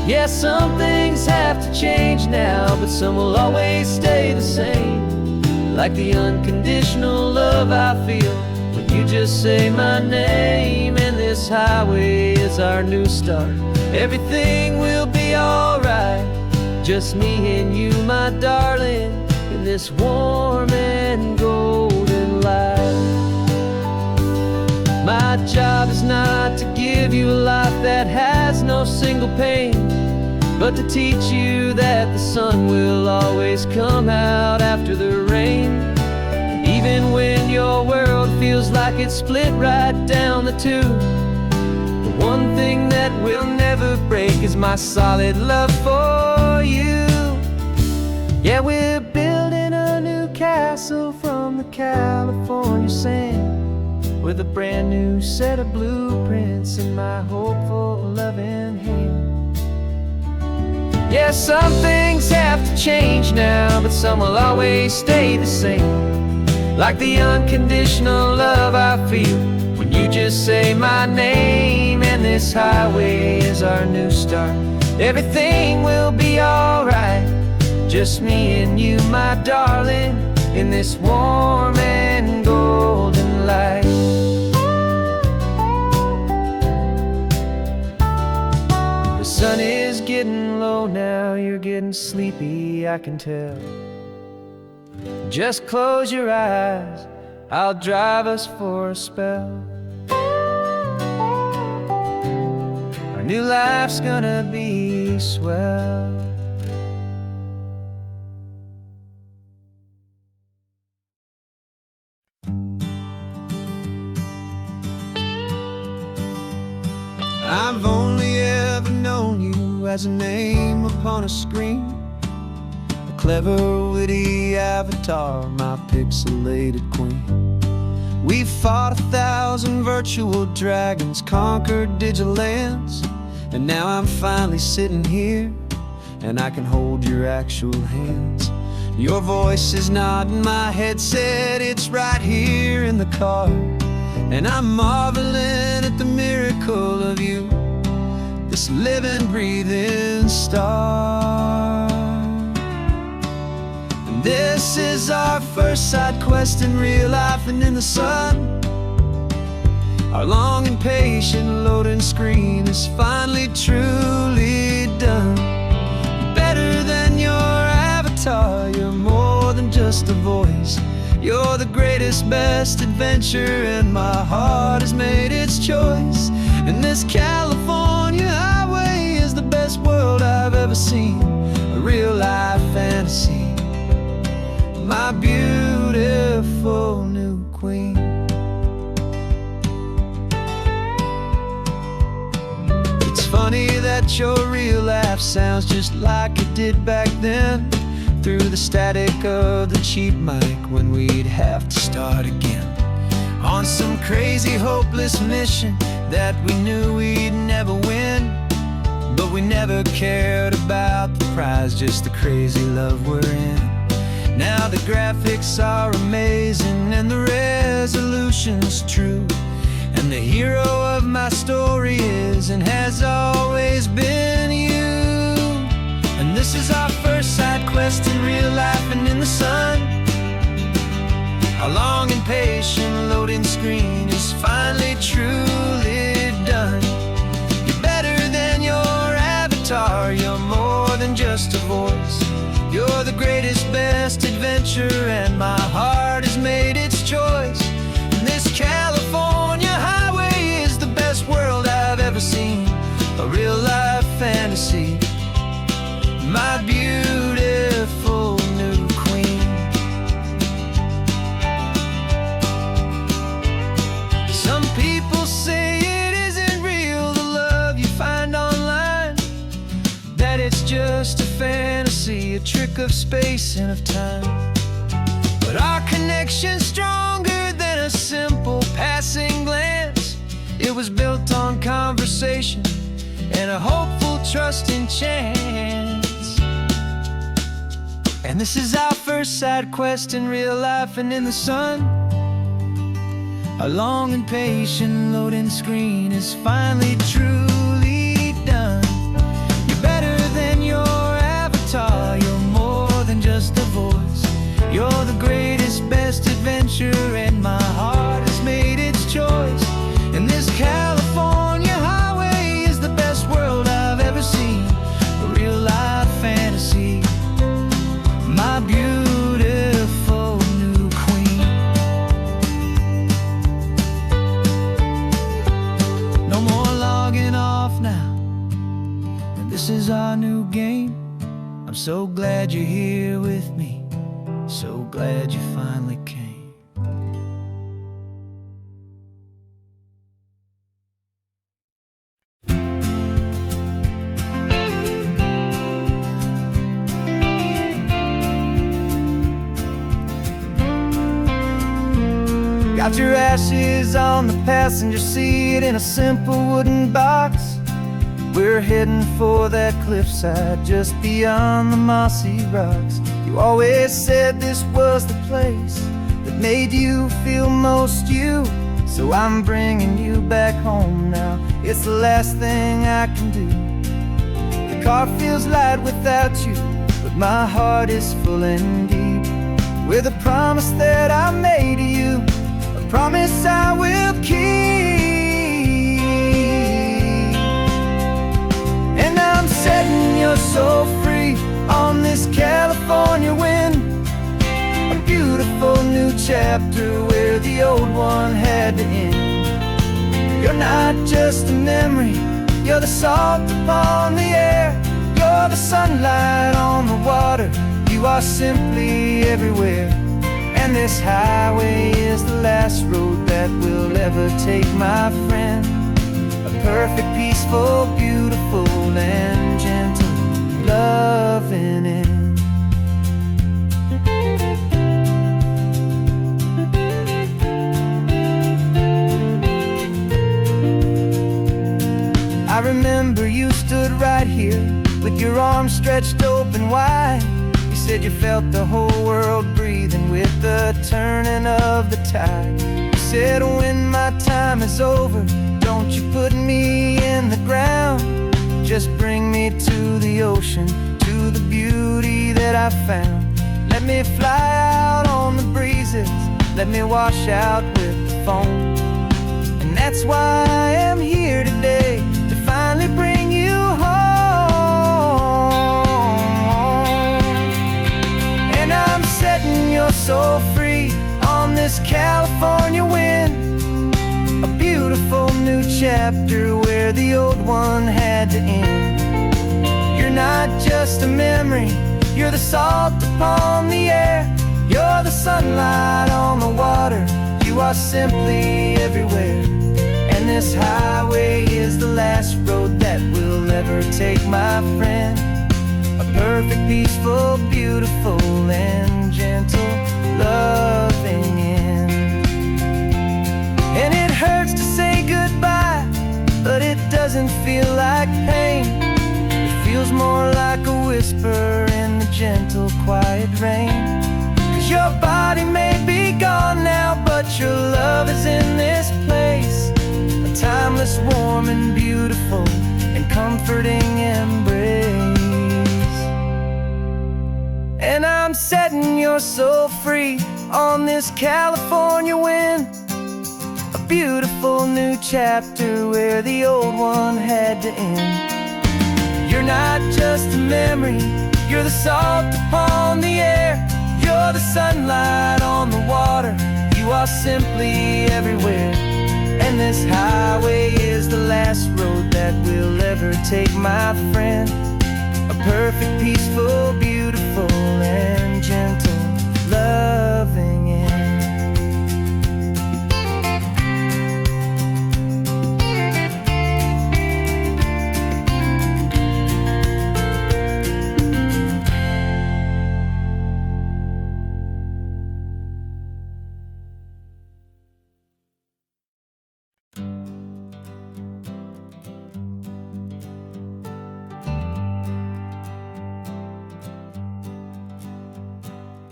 Yeah, some things have to change now, but some will always stay the same, like the unconditional love I feel when you just say my name. And this highway is our new start, everything will be alright. Just me and you, my darling, in this warm and golden light. My job is not to give you a life that has no single pain, but to teach you that the sun will always come out after the rain. Even when your world feels like it's split right down the two, the one thing that will never break is my solid love for you. Yeah, we're building a new castle from the California sand, with a brand new set of blueprints in my hopeful loving hand. Yeah, some things have to change now, but some will always stay the same, like the unconditional love I feel when you just say my name. And this highway is our new start, everything will be alright. Just me and you, my darling, in this warm and golden light. The sun is getting low now, you're getting sleepy, I can tell. Just close your eyes, I'll drive us for a spell. Our new life's gonna be swell. as a name upon a screen. A clever, witty avatar, my pixelated queen. We've fought 1,000 virtual dragons, conquered digital lands, and now I'm finally sitting here, and I can hold your actual hands. Your voice is not in my headset, it's right here in the car, and I'm marveling at the miracle of you, this living, breathing star. And this is our first side quest in real life and in the sun. Our long and patient loading screen is finally truly done. Better than your avatar, you're more than just a voice. You're the greatest, best adventure, and my heart has made its choice. And this California highway is the best world I've ever seen, a real life fantasy, my beautiful new queen. It's funny that your real life sounds just like it did back then, through the static of the cheap mic when we'd have to start again, on some crazy hopeless mission that we knew we'd never win. But we never cared about the prize, just the crazy love we're in. Now the graphics are amazing and the resolution's true, and the hero of my story is and has always been you. And this is our first side quest in real life and in the sun. Our long and patient loading screen is finally truly done. You're better than your avatar, you're more than just a voice. You're the greatest, best adventure, and my heart has made its choice. And this California highway is the best world I've ever seen, a real life fantasy, my beautiful new queen. Some people say it isn't real, the love you find online, that it's just a fantasy, a trick of space and of time. But our connection's stronger than a simple passing glance. It was built on conversation and a hopeful, trusting chance. And this is our first side quest in real life and in the sun. Our long and patient loading screen is finally truly done. You're better than your avatar, you're more than just a voice. You're the greatest, best adventure, and my heart has made its choice. And this California highway is the best world I've ever seen, a real life fantasy, my beautiful new queen. No more logging off now, and this is our new game. I'm so glad you're here with me, so glad you finally came. Got your ashes on the passenger seat in a simple wooden box. We're heading for that cliffside just beyond the mossy rocks. You always said this was the place that made you feel most you, so I'm bringing you back home now. It's the last thing I can do. The car feels light without you, but my heart is full and deep with a promise that I made to you, a promise I will keep. And I'm setting your soul free on this California wind, a beautiful new chapter where the old one had to end. You're not just a memory, you're the salt upon the air, you're the sunlight on the water, you are simply everywhere. And this highway is the last road that we'll ever take, my friend, a perfect, peaceful, beautiful, and gentle here with your arms stretched open wide. You said you felt the whole world breathing with the turning of the tide. You said when my time is over, don't you put me in the ground, just bring me to the ocean, to the beauty that I found. Let me fly out on the breezes, let me wash out with the foam. And that's why I am here today, to finally bring you home. And I'm setting your soul free on this California wind, a beautiful new chapter where the old one had to end. You're not just a memory, you're the salt upon the air, you're the sunlight on the water, you are simply everywhere. And this highway is the last road that we'll ever take, my friend. A perfect, peaceful, beautiful, and gentle, loving end. And it hurts to say goodbye, but it doesn't feel like pain. It feels more like a whisper in the gentle, quiet rain. 'Cause your body may be gone now, but your love is in this place, a timeless, warm, and beautiful, and comforting embrace. And I'm setting your soul free on this California wind, a beautiful new chapter where the old one had to end. You're not just a memory, you're the salt upon the air, you're the sunlight on the water, you are simply everywhere. And this highway is the last road that we'll ever take, my friend. A perfect, peaceful, beautiful, and gentle, loving end.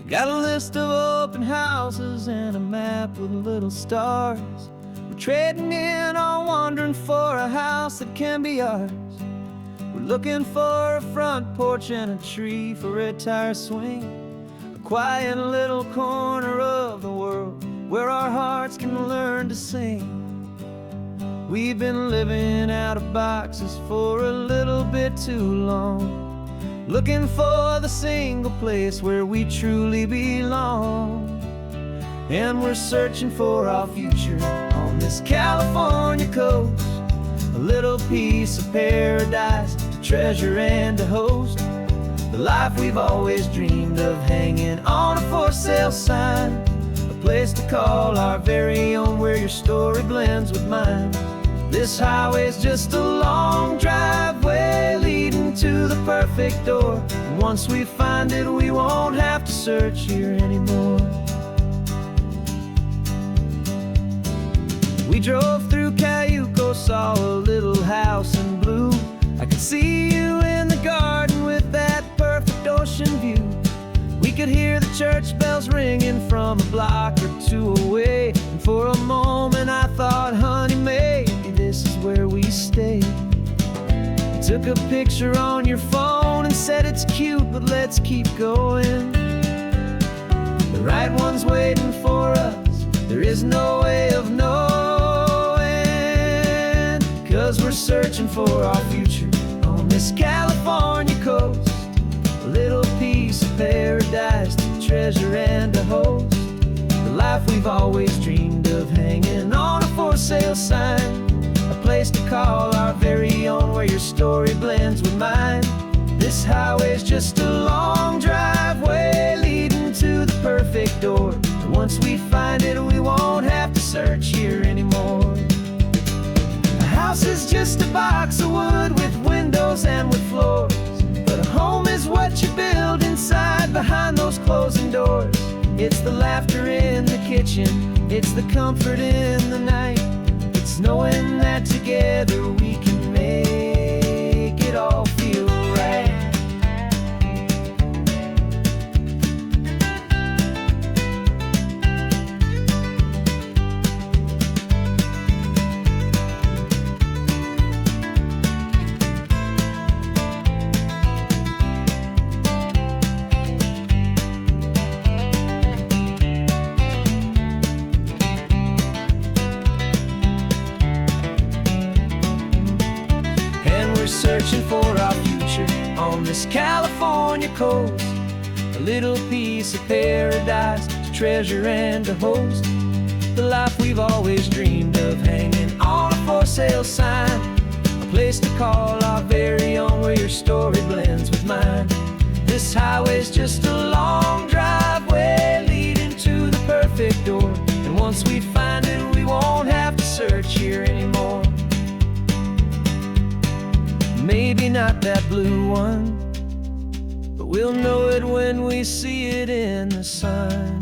Got a list of open houses and a map with little stars. We're trading in or wandering for a house that can be ours. We're looking for a front porch and a tree for a tire swing, a quiet little corner of the world where our hearts can learn to sing. We've been living out of boxes for a little bit too long, looking for the single place where we truly belong. And we're searching for our future on this California coast, a little piece of paradise to treasure and to host, the life we've always dreamed of hanging on a for sale sign, a place to call our very own where your story blends with mine. This highway's just a long driveway leading to the perfect door. And once we find it, we won't have to search here anymore. We drove through Cayuco, saw a little house in blue. I could see you in the garden with that perfect ocean view. We could hear the church bells ringing from a block or two away. And for a moment I thought, honey, maybe this is where we stay. Took a picture on your phone and said it's cute, but let's keep going. The right one's waiting for us, there is no way of knowing. 'Cause we're searching for our future on this California coast, a little piece of paradise to treasure and to host, the life we've always dreamed of hanging on a for sale sign, a place to call our very own where your story blends with mine. This highway's just a long driveway leading to the perfect door. And once we find it, we won't have to search here anymore. A house is just a box of wood with windows and with floors, but a home is what you build inside behind those closing doors. It's the laughter in the kitchen, it's the comfort in the night, it's knowing that together we can make it all feel this California coast, a little piece of paradise to treasure and to host. The life we've always dreamed of, hanging on a for sale sign, a place to call our very own, where your story blends with mine. This highway's just a long driveway leading to the perfect door, and once we find it, we won't have to search here anymore. Maybe not that blue one, but we'll know it when we see it in the sun.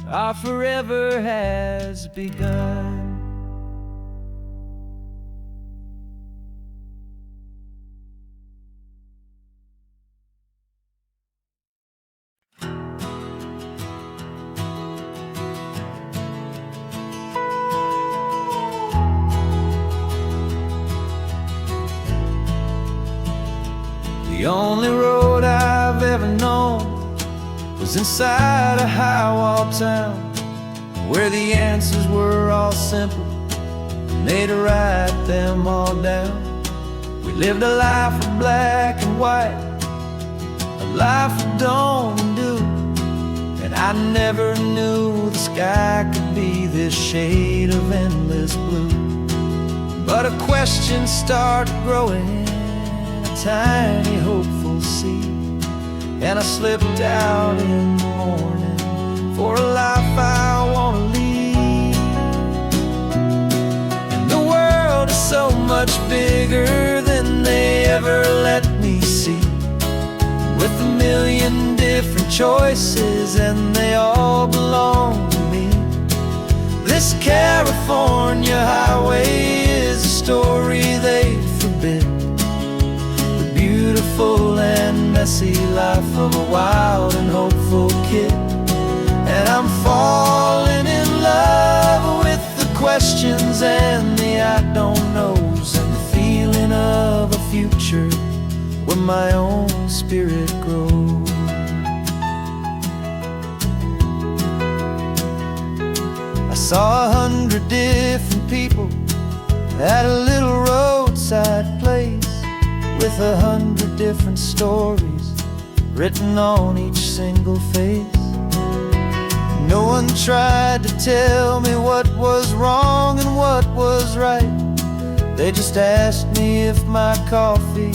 Our forever has begun. The only road I've ever known was inside a high-wall town, where the answers were all simple, and they'd write them all down. We lived a life of black and white, a life of dawn and dew, and I never knew the sky could be this shade of endless blue. But a question started growing, tiny hopeful seed, and I slipped out in the morning for a life I want to lead. And the world is so much bigger than they ever let me see, with a million different choices and they all belong to me. This California highway is a story they forbid, beautiful and messy life of a wild and hopeful kid. And I'm falling in love with the questions and the I don't knows, and the feeling of a future where my own spirit grows. I saw 100 different people at a little roadside place, with 100 different stories written on each single face. No one tried to tell me what was wrong and what was right. They just asked me if my coffee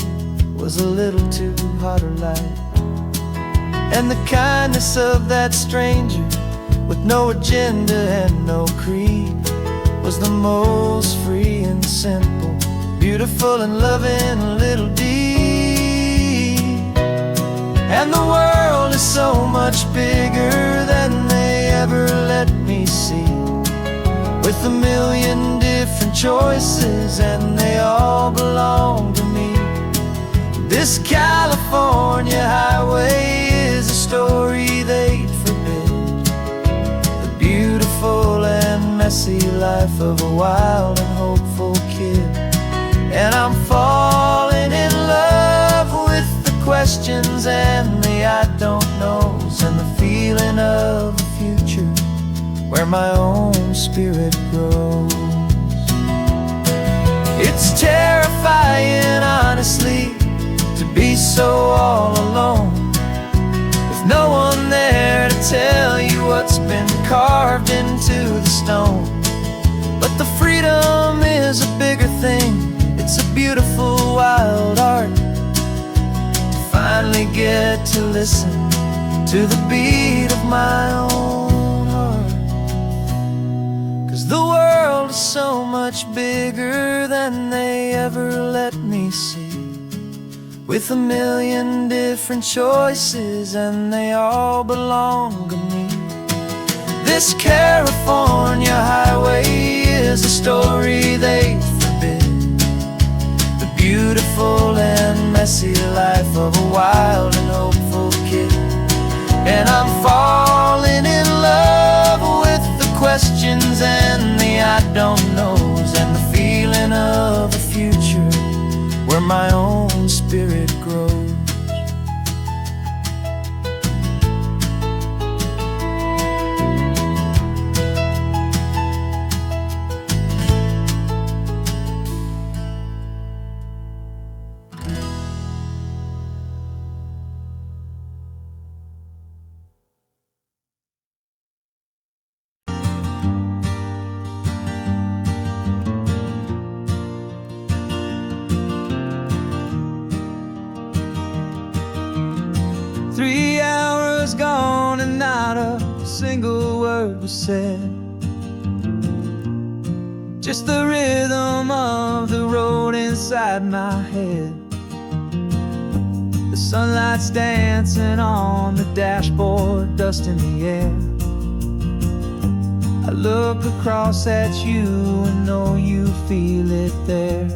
was a little too hot or light. And the kindness of that stranger, with no agenda and no creed, was the most free and simple, beautiful and loving little deed. And the world is so much bigger than they ever let me see, with a million different choices and they all belong to me. This California highway is a story they'd forbid, the beautiful and messy life of a wild and hopeful kid. And I'm falling in love with the questions and the I don't knows, and the feeling of a future where my own spirit grows. It's terrifying, honestly, to be so all alone, with no one there to tell you what's been carved into the stone. But the freedom is a bigger thing. It's a beautiful wild art to finally get to listen to the beat of my own heart. 'Cause the world is so much bigger than they ever let me see, with a million different choices and they all belong to me. This California highway is a story they forbid, the beautiful and messy life of a wild and hopeful kid. And I'm falling in love with the questions and the I don't knows, and the feeling of a future where my own spirit grows. 3 hours gone and not a single word was said. Just the rhythm of the road inside my head. The sunlight's dancing on the dashboard, dust in the air. I look across at you and know you feel it there.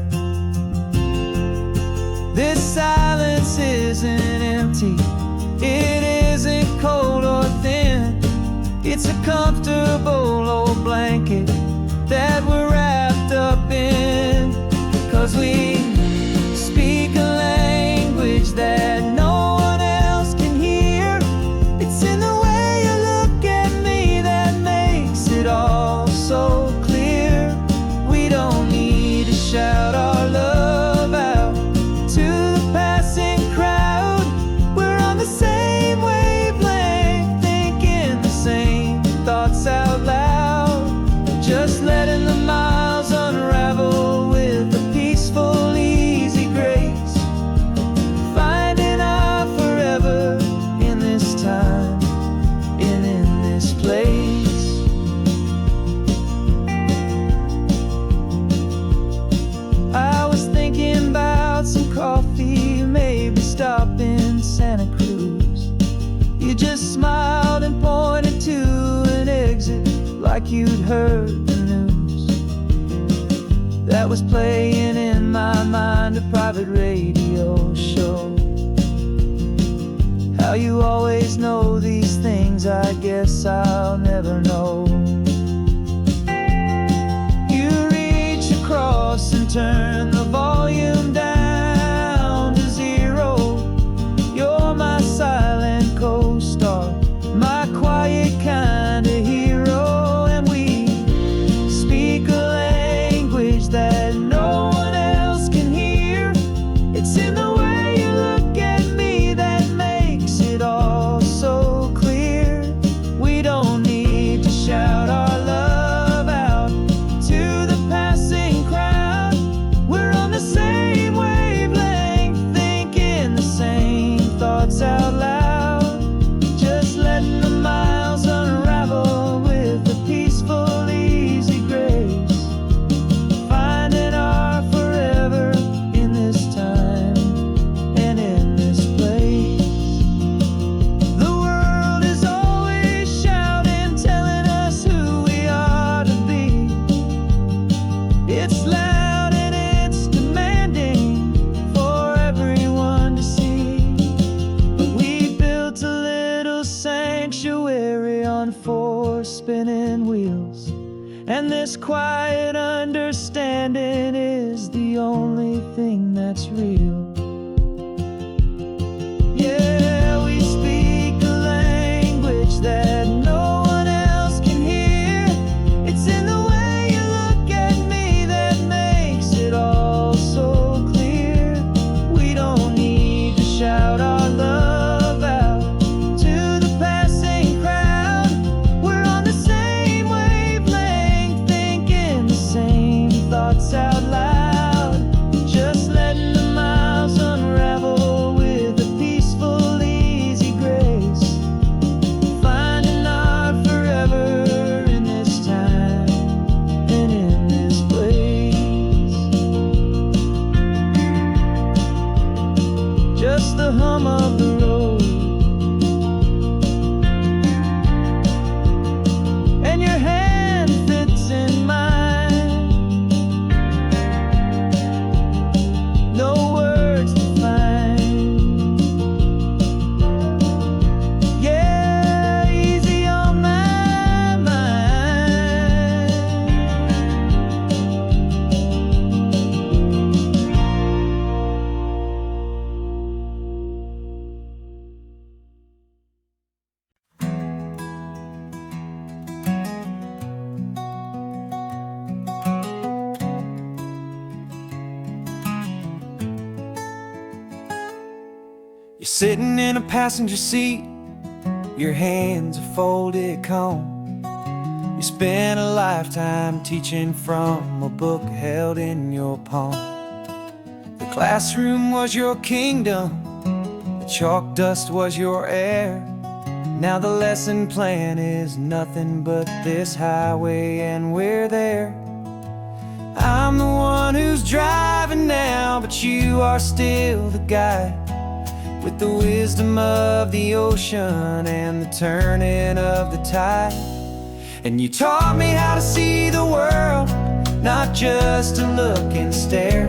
This silence isn't empty, it isn't cold or thin. It's a comfortable old blanket that we're wrapped up in. 'Cause we speak a language that no one else can hear. It's in the way you look at me that makes it all so clear. We don't need to shout our love out to the passing crowd. We're on the same wavelength, thinking the same thoughts out loud. Just letting the miles unravel with a peaceful, easy grace. Finding our forever in this time and in this place. I was thinking about some coffee, maybe stop in Santa Cruz. You just smiled and pointed to an exit like you'd heard the news. That was playing in my mind, a private radio show. How you always know these things, I guess I'll never know. You reach across and turn the volume down to 0. You're my silent co-star, my quiet kind of hero. That no one else can hear. It's in the way you look at me that makes it all so clear. We don't need to shout our love out to the passing crowd. We're on the same wavelength, thinking the same thoughts out loud. Just letting the miles unravel with a peaceful, easy grace. Spinning wheels, and this quiet understanding is the only thing that's real. Yeah, we speak a language that no one else can hear. It's in the way you look at me that makes it all so clear. We don't need to shout our love out to the passing crowd. We're on the same wavelength, thinking the same thoughts out loud. Just letting the miles unravel with a peaceful, easy grace. Finding our forever in this time and in this place. Just the hum of the road and your hand fits in mine. No words to find. Yeah, easy on my mind. You're sitting in a passenger seat, your hands are folded comb. You spent a lifetime teaching from a book held in your palm. The classroom was your kingdom, The chalk dust was your air. Now the lesson plan is nothing but this highway, and we're there. I'm the one who's driving now, but you are still the guide, with the wisdom of the ocean and the turning of the tide. And you taught me how to see the world, not just to look and stare.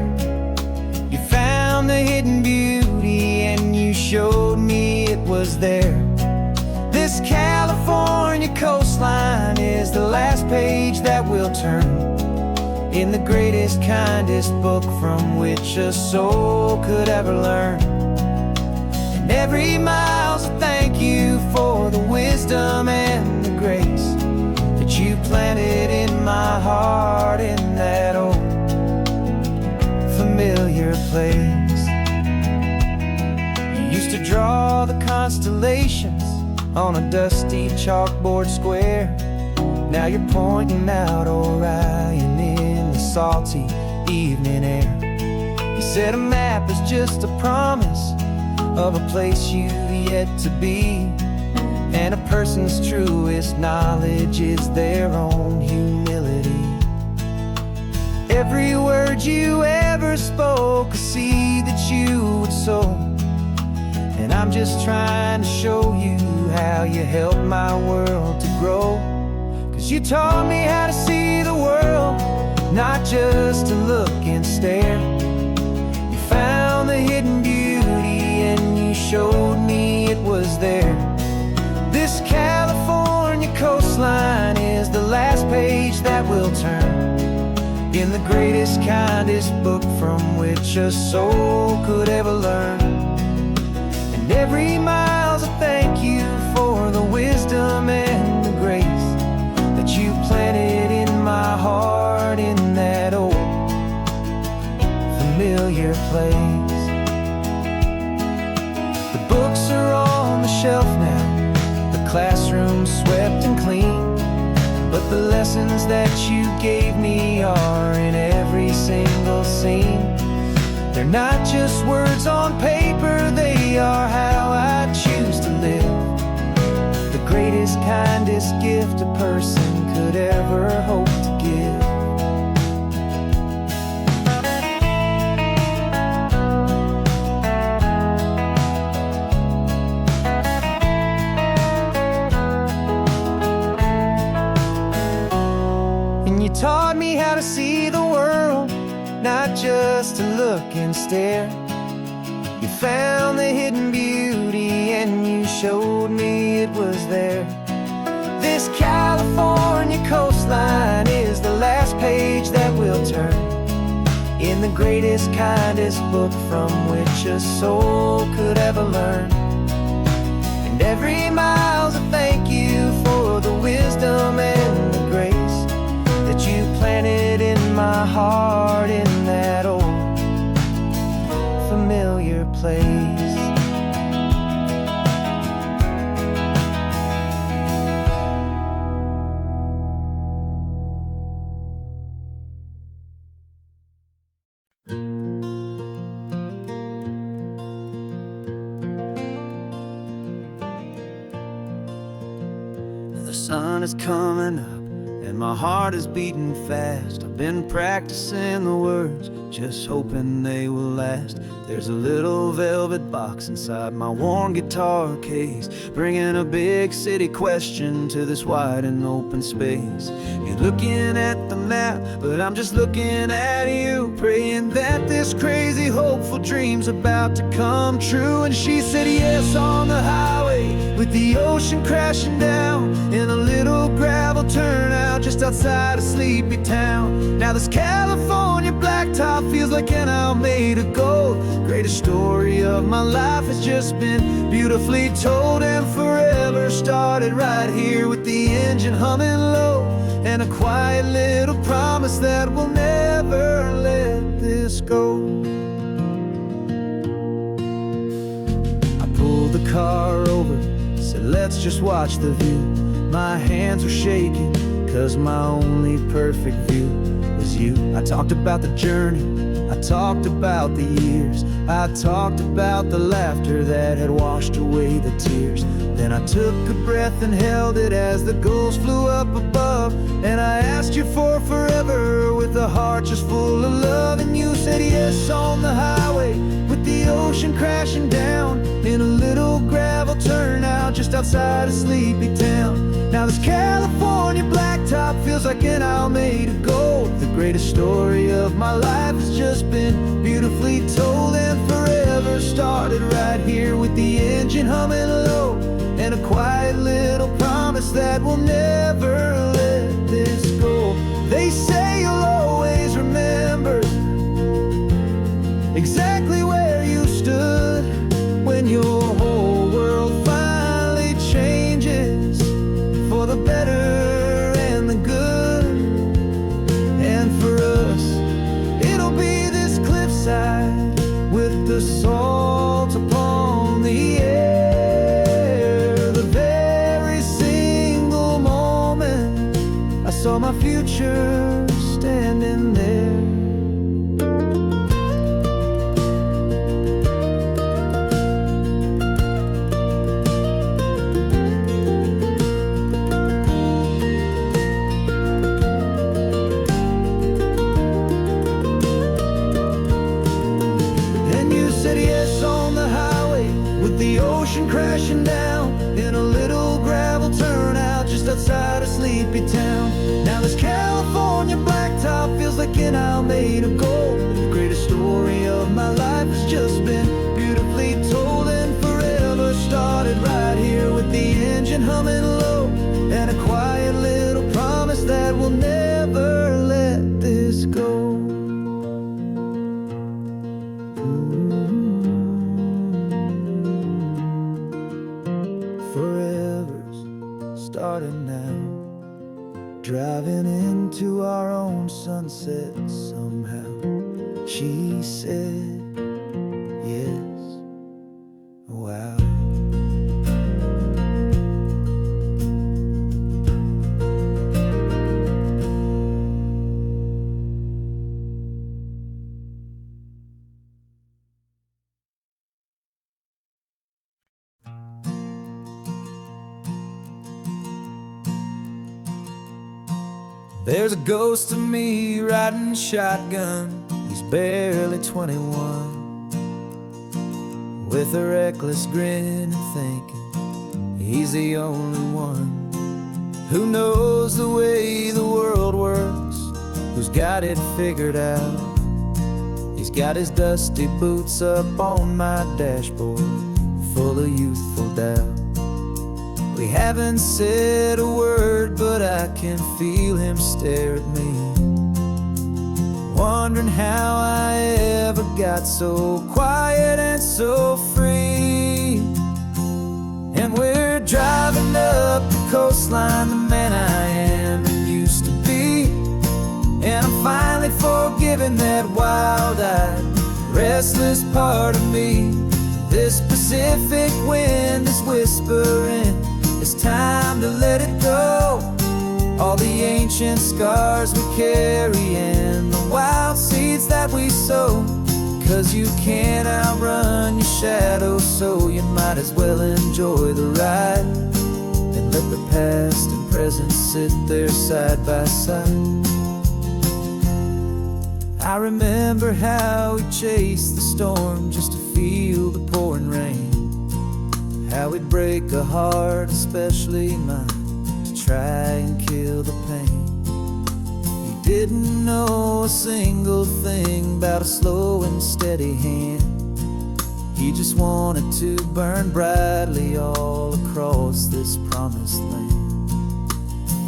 You found the hidden beauty and you showed me it was there. This California coastline is the last page that we'll turn in the greatest, kindest book from which a soul could ever learn. And every mile's a thank you for the wisdom and the grace that you planted in my heart in that old familiar place. You used to draw the constellations on a dusty chalkboard square. Now you're pointing out Orion in the salty evening air. You said a map is just a promise of a place you've yet to be, and a person's truest knowledge is their own humility. Every word you ever spoke, a seed that you would sow, and I'm just trying to show you how you helped my world to grow. 'Cause you taught me how to see the world, not just to look and stare. You found the hidden beauty and you showed me it was there. This California coastline is the last page that we'll turn in the greatest, kindest book from which a soul could ever learn. And every mile's a thank you for the wisdom and the grace that you planted in my heart in that old familiar place. The books are on the shelf now, the classroom swept and clean, but the lessons that you gave me are in every single scene. They're not just words on paper, they are how I choose to live. The greatest, kindest gift a person could ever hope to give. And you taught me how to see the world, not just to look and stare. You found the hidden beauty and you showed me it was there. This California coastline is the last page that we'll turn in the greatest, kindest book from which a soul could ever learn. And every mile's a thank you for the wisdom and the grace that you planted in my heart in that old familiar place. The sun is coming up and my heart is beating fast. I've been practicing the words, just hoping they will last. There's a little velvet box inside my worn guitar case, bringing a big city question to this wide and open space. You're looking at the map, but I'm just looking at you, praying that this crazy hopeful dream's about to come true. And she said yes on the highway, with the ocean crashing down in a little gravel turnout just outside a sleepy town. Now this California blacktop feels like an owl made of gold. Greatest story of my life has just been beautifully told, and forever started right here with the engine humming low, and a quiet little promise that we'll never let this go. I pulled the car over, said let's just watch the view. My hands were shaking, 'cause my only perfect view was you. I talked about the journey, I I talked about the years, I talked about the laughter that had washed away the tears. Then I took a breath and held it as the gulls flew up above. And I asked you for forever with a heart just full of love. And you said yes on the highway with the ocean crashing down in a little gravel turnout just outside of Sleepy Town. Now this California blacktop feels like an isle made of gold. The greatest story of my life has just been beautifully told, and forever started right here with the engine humming low, and a quiet little promise that we'll never let this go. They say you'll always remember exactly where you stood when your whole world finally changes for the better and the good. And for us, it'll be this cliffside with the salt upon the air. The very single moment I saw my future standing there. The ocean crashing down in a little gravel turnout just outside of Sleepy Town. Now this California blacktop feels like an isle made of gold. The greatest story of my life has just been beautifully told, and forever started right here with the engine humming low, and a quiet little promise that we'll never let this go. Starting now, driving into our own sunset somehow. She said yes, wow. There's a ghost of me riding shotgun. He's barely 21, with a reckless grin and thinking he's the only one who knows the way the world works, who's got it figured out. He's got his dusty boots up on my dashboard, full of youthful doubt. We haven't said a word, but I can feel him stare at me, wondering how I ever got so quiet and so free. And we're driving up the coastline, the man I am and used to be, and I'm finally forgiving that wild-eyed, restless part of me. This Pacific wind is whispering, it's time to let it go. All the ancient scars we carry and the wild seeds that we sow. 'Cause you can't outrun your shadow, so you might as well enjoy the ride and let the past and present sit there side by side. I remember how we chased the storm just to feel the pouring rain, how we'd break a heart, especially mine, to try and kill the pain. He didn't know a single thing about a slow and steady hand. He just wanted to burn brightly all across this promised land.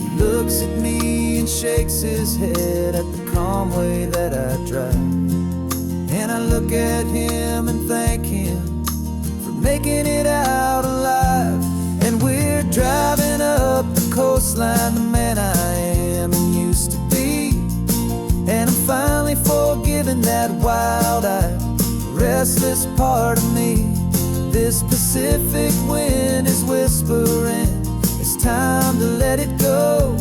He looks at me and shakes his head at the calm way that I drive, and I look at him and thank him for making it out alive. And we're driving up the coastline, the man I am and used to be, and I'm finally forgiving that wild-eyed, restless part of me. This Pacific wind is whispering, it's time to let it go.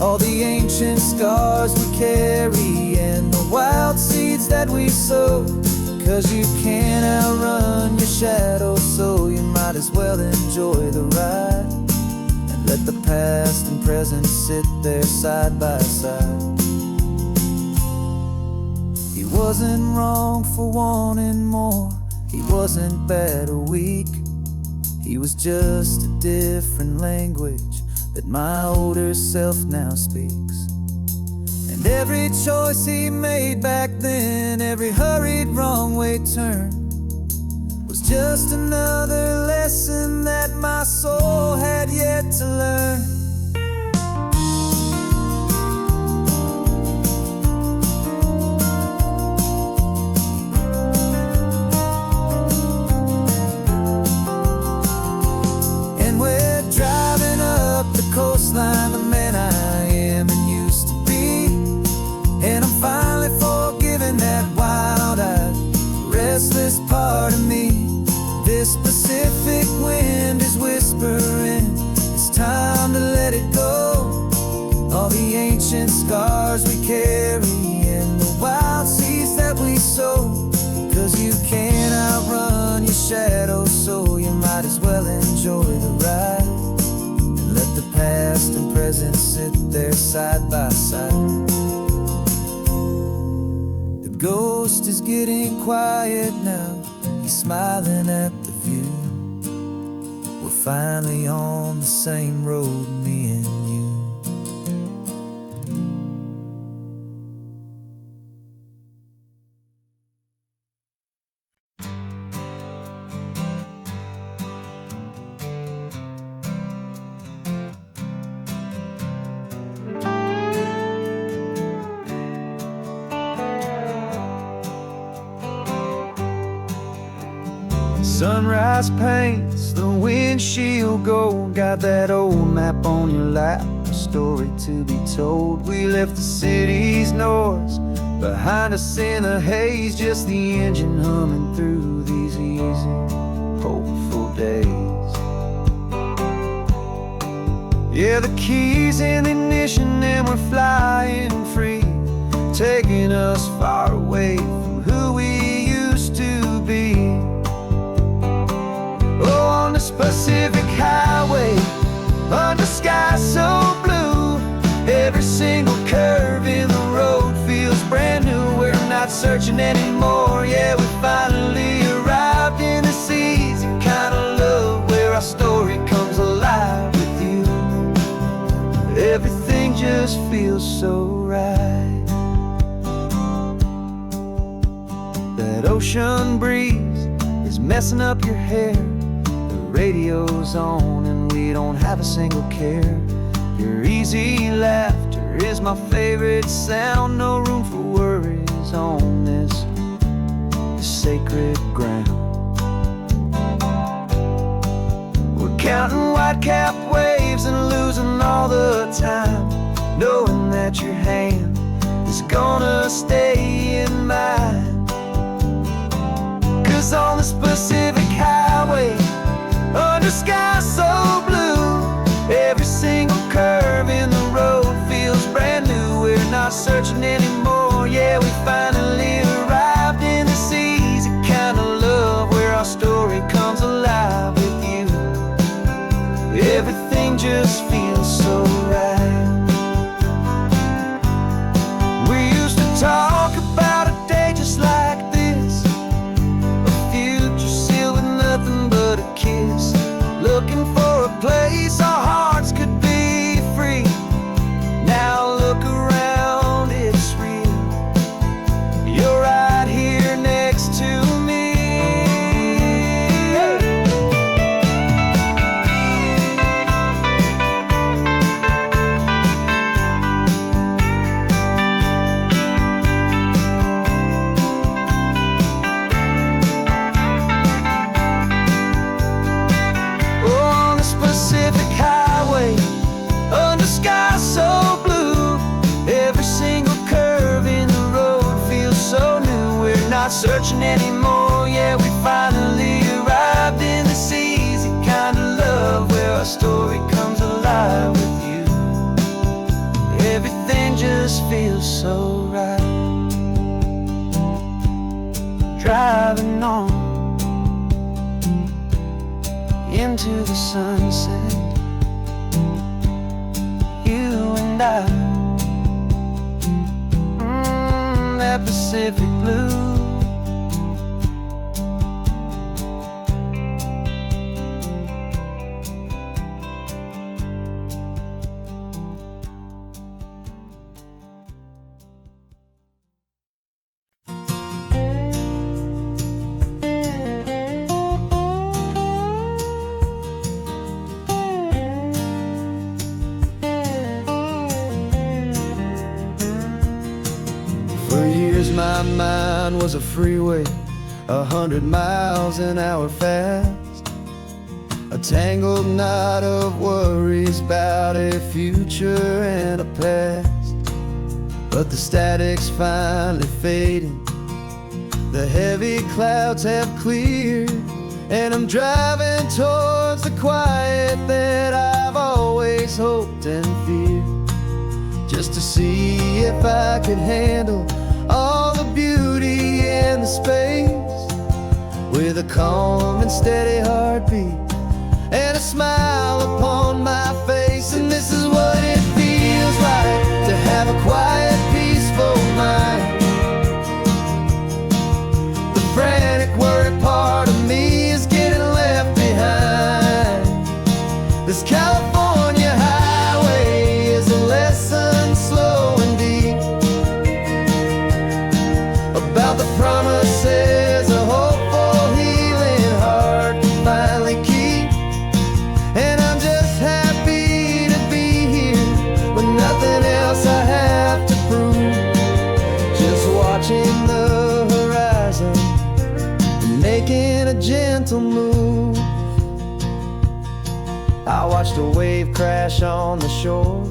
all the ancient scars we carry and the wild seeds that we sow. 'Cause you can't outrun your shadow, so you might as well enjoy the ride and let the past and present sit there side by side. He wasn't wrong for wanting more, he wasn't bad or weak. He was just a different language that my older self now speaks. And every choice he made back then, every hurried wrong way turn, was just another lesson that my soul had yet to learn. Coastline, the man I am and used to be, and I'm finally forgiving that wild-eyed, restless part of me. This Pacific wind is whispering, it's time to let it go. All the ancient scars we carry and the wild seeds that we sow. 'Cause you can't outrun your shadow, so you might as well enjoy the ride. Let the past and present sit there side by side. The ghost is getting quiet now, he's smiling at the view. We're finally on the same road, me and you. Sunrise paints the windshield gold. Got that old map on your lap, a story to be told. We left the city's noise behind us in the haze, just the engine humming through these easy, hopeful days. Yeah, the keys in the ignition and we're flying free, taking us far away from who we used to be. Oh, on this Pacific highway, under sky so blue, every single curve in the road feels brand new. We're not searching anymore, yeah, we finally arrived in this easy kind of love where our story comes alive with you. Everything just feels so right. That ocean breeze is messing up your hair, radio's on and we don't have a single care. Your easy laughter is my favorite sound. No room for worries on this sacred ground. We're counting white-capped waves and losing all the time, knowing that your hand is gonna stay in mine. 'Cause on this Pacific highway, under sky so blue, every single curve in the road feels brand new. We're not searching anymore, yeah, we finally arrived in this easy kind of love where our story comes alive with you. Everything just feels so right. We used to talk about a day just like this, a future sealed with nothing but a kiss, looking for a place our hearts could be free. Now look around, it's real. You're right here next to me. sunset, you and I, that Pacific blue. For years my mind was a freeway, 100 miles an hour fast, a tangled knot of worries about a future and a past. But the static's finally fading, the heavy clouds have cleared, and I'm driving towards the quiet that I've always hoped and feared, just to see if I could handle all the beauty and the space, with a calm and steady heartbeat and a smile upon my face. And this is what it feels like to have a quiet, peaceful mind. The frantic, worried part of me is getting left behind. This California highway is a lesson slow and deep about the promises a hopeful, healing heart can finally keep. And I'm just happy to be here with nothing else I have to prove, just watching the horizon and making a gentle move. I watched a wave crash on the shore,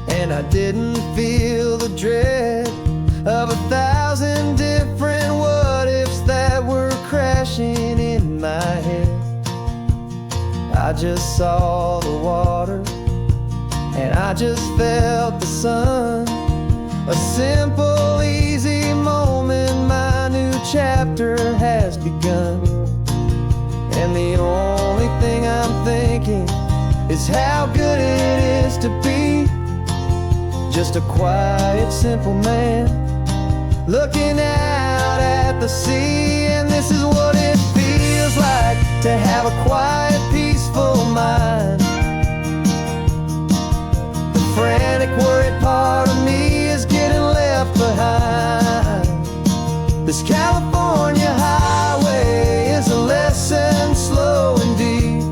and I didn't feel the dread of 1,000 different what-ifs that were crashing in my head. I just saw the water, and I just felt the sun. A simple, easy moment, my new chapter has begun. And the only thing I'm thinking is how good it is to be just a quiet, simple man looking out at the sea. And this is what it feels like to have a quiet, peaceful mind. The frantic, worried part of me is getting left behind. This California highway is a lesson slow and deep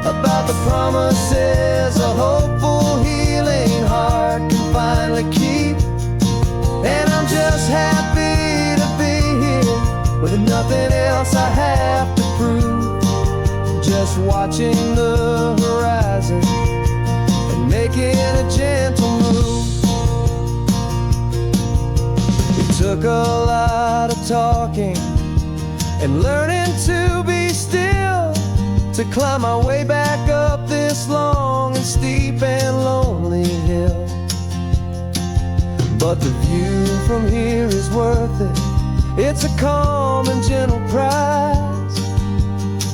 about the promises a hopeful, healing heart can finally keep. And I'm just happy to be here with nothing else I have to prove, just watching the horizon and making a gentle move. It took a lot of talking and learning to be still to climb my way back up this long and steep and lonely hill. But the view from here is worth it. It's a calm and gentle prize,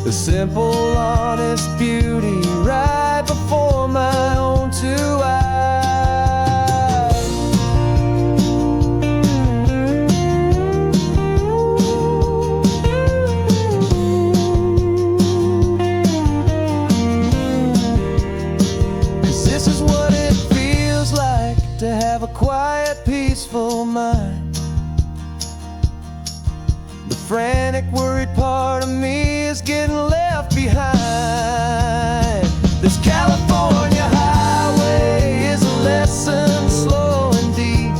the simple, honest beauty right before my own two eyes. This is what it feels like to have a quiet, peaceful mind. The frantic, worried part of me is getting left behind. This California highway is a lesson slow and deep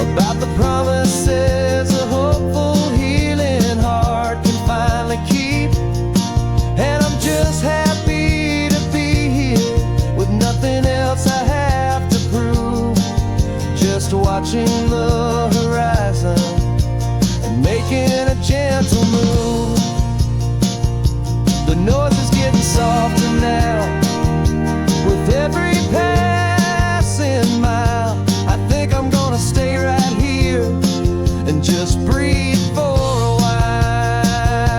about the promises a hopeful, healing heart can finally keep. And I'm just happy to be here with nothing else I have to prove, just watching the horizon and making a gentle move. The noise is getting softer now with every passing mile. I think I'm gonna stay right here and just breathe for a while.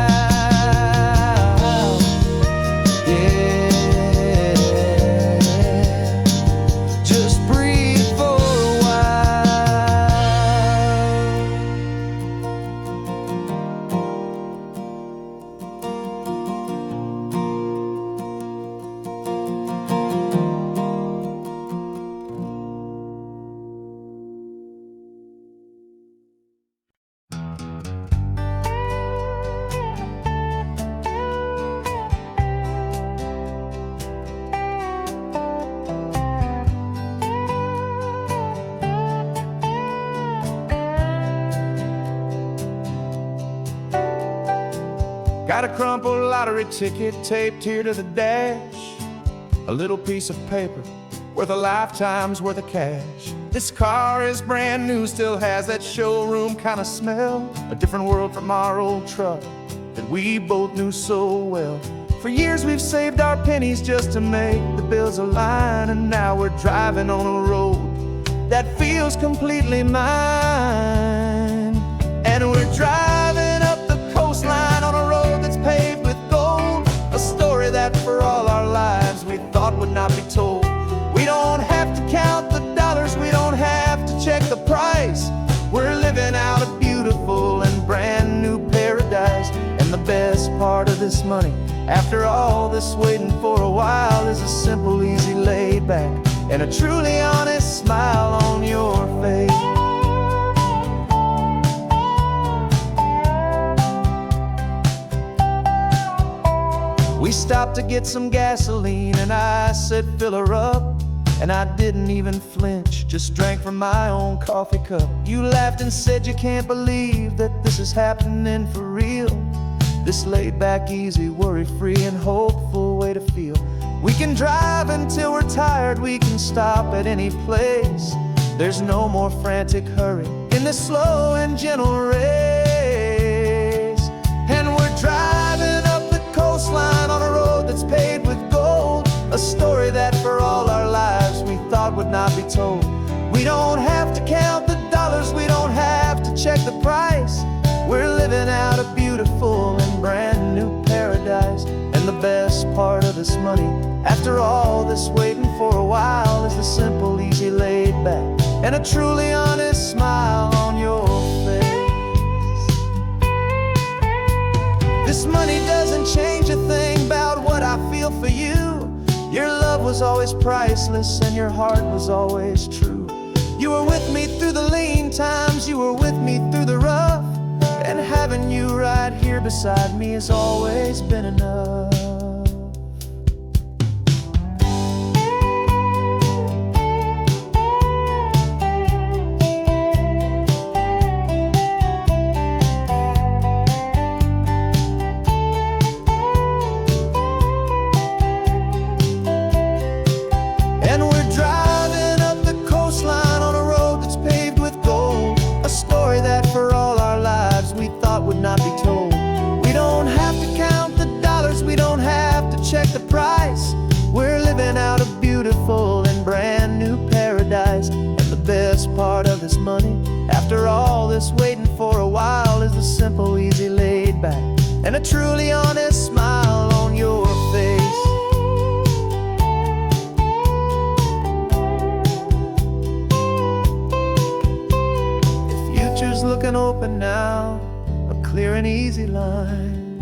Got a crumpled lottery ticket taped here to the dash, a little piece of paper worth a lifetime's worth of cash. This car is brand new, still has that showroom kind of smell, a different world from our old truck that we both knew so well. For years we've saved our pennies just to make the bills align, and now we're driving on a road that feels completely mine. And we're driving up the coastline on a road that's paved with gold, a story that for all our lives we thought would not be told. We don't have to count the dollars, we don't have to check the price. We're living out a beautiful and brand new paradise. And the best part of this money, after all this waiting for a while, is a simple, easy, laid back, and a truly honest smile on your face. We stopped to get some gasoline, and I said, fill her up. And I didn't even flinch, just drank from my own coffee cup. You laughed and said you can't believe that this is happening for real. This laid back, easy, worry-free and hopeful way to feel. We can drive until we're tired, we can stop at any place. There's no more frantic hurry in this slow and gentle race. And we're driving up the coastline on a road that's paved with gold, a story that for all our lives we thought would not be told. We don't have to count the dollars, we don't have to check the price. We're living out a beautiful and brand new paradise. And the best part of this money, after all this waiting for a while, is the simple, easy, laid back, and a truly honest smile on your face. This money doesn't change a thing about what I feel for you. Your love was always priceless and your heart was always true. You were with me through the lean times, you were with me through the rough, and having you right here beside me has always been enough. Not be told. We don't have to count the dollars, we don't have to check the price. We're living out a beautiful and brand new paradise. And the best part of this money, after all this waiting for a while, is the simple, easy, laid back, and a truly honest smile on your face. The future's looking open now, clear and easy line.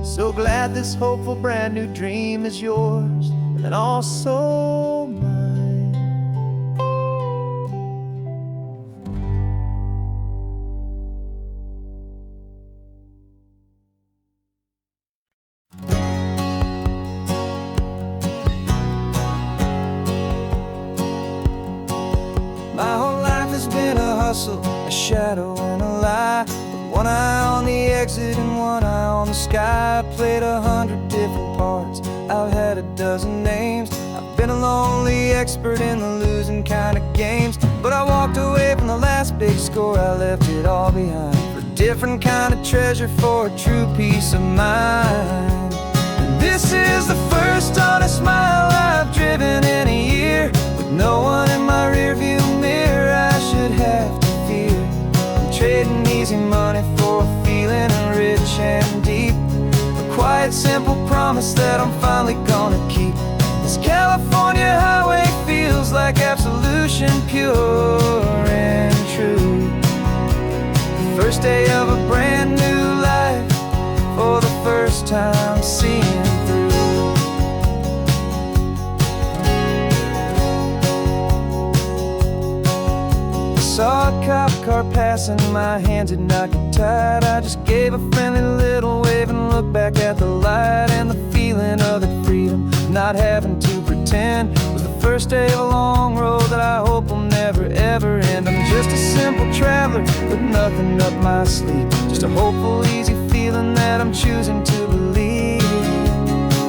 So glad this hopeful brand new dream is yours and also mine. My whole life has been a hustle, a shadow and a lie, with one eye on the exit and one eye on the sky. I played 100 different parts, I've had a dozen names. I've been a lonely expert in the losing kind of games, but I walked away from the last big score, I left it all behind for a different kind of treasure, for a true peace of mind. And this is the first honest mile I've driven in a year, with no one in my rearview mirror I should have to fear. I'm trading easy money for a feeling rich and deep, a quiet, simple promise that I'm finally gonna keep. This California highway feels like absolution, pure and true. The first day of a brand new life, for the first time seeing through. Saw a cop car passing, my hands had not got tied. I just gave a friendly little wave and looked back at the light, and the feeling of the freedom, not having to pretend, was the first day of a long road that I hope will never ever end. I'm just a simple traveler another, put nothing up my sleeve. Just a hopeful, easy feeling that I'm choosing to believe.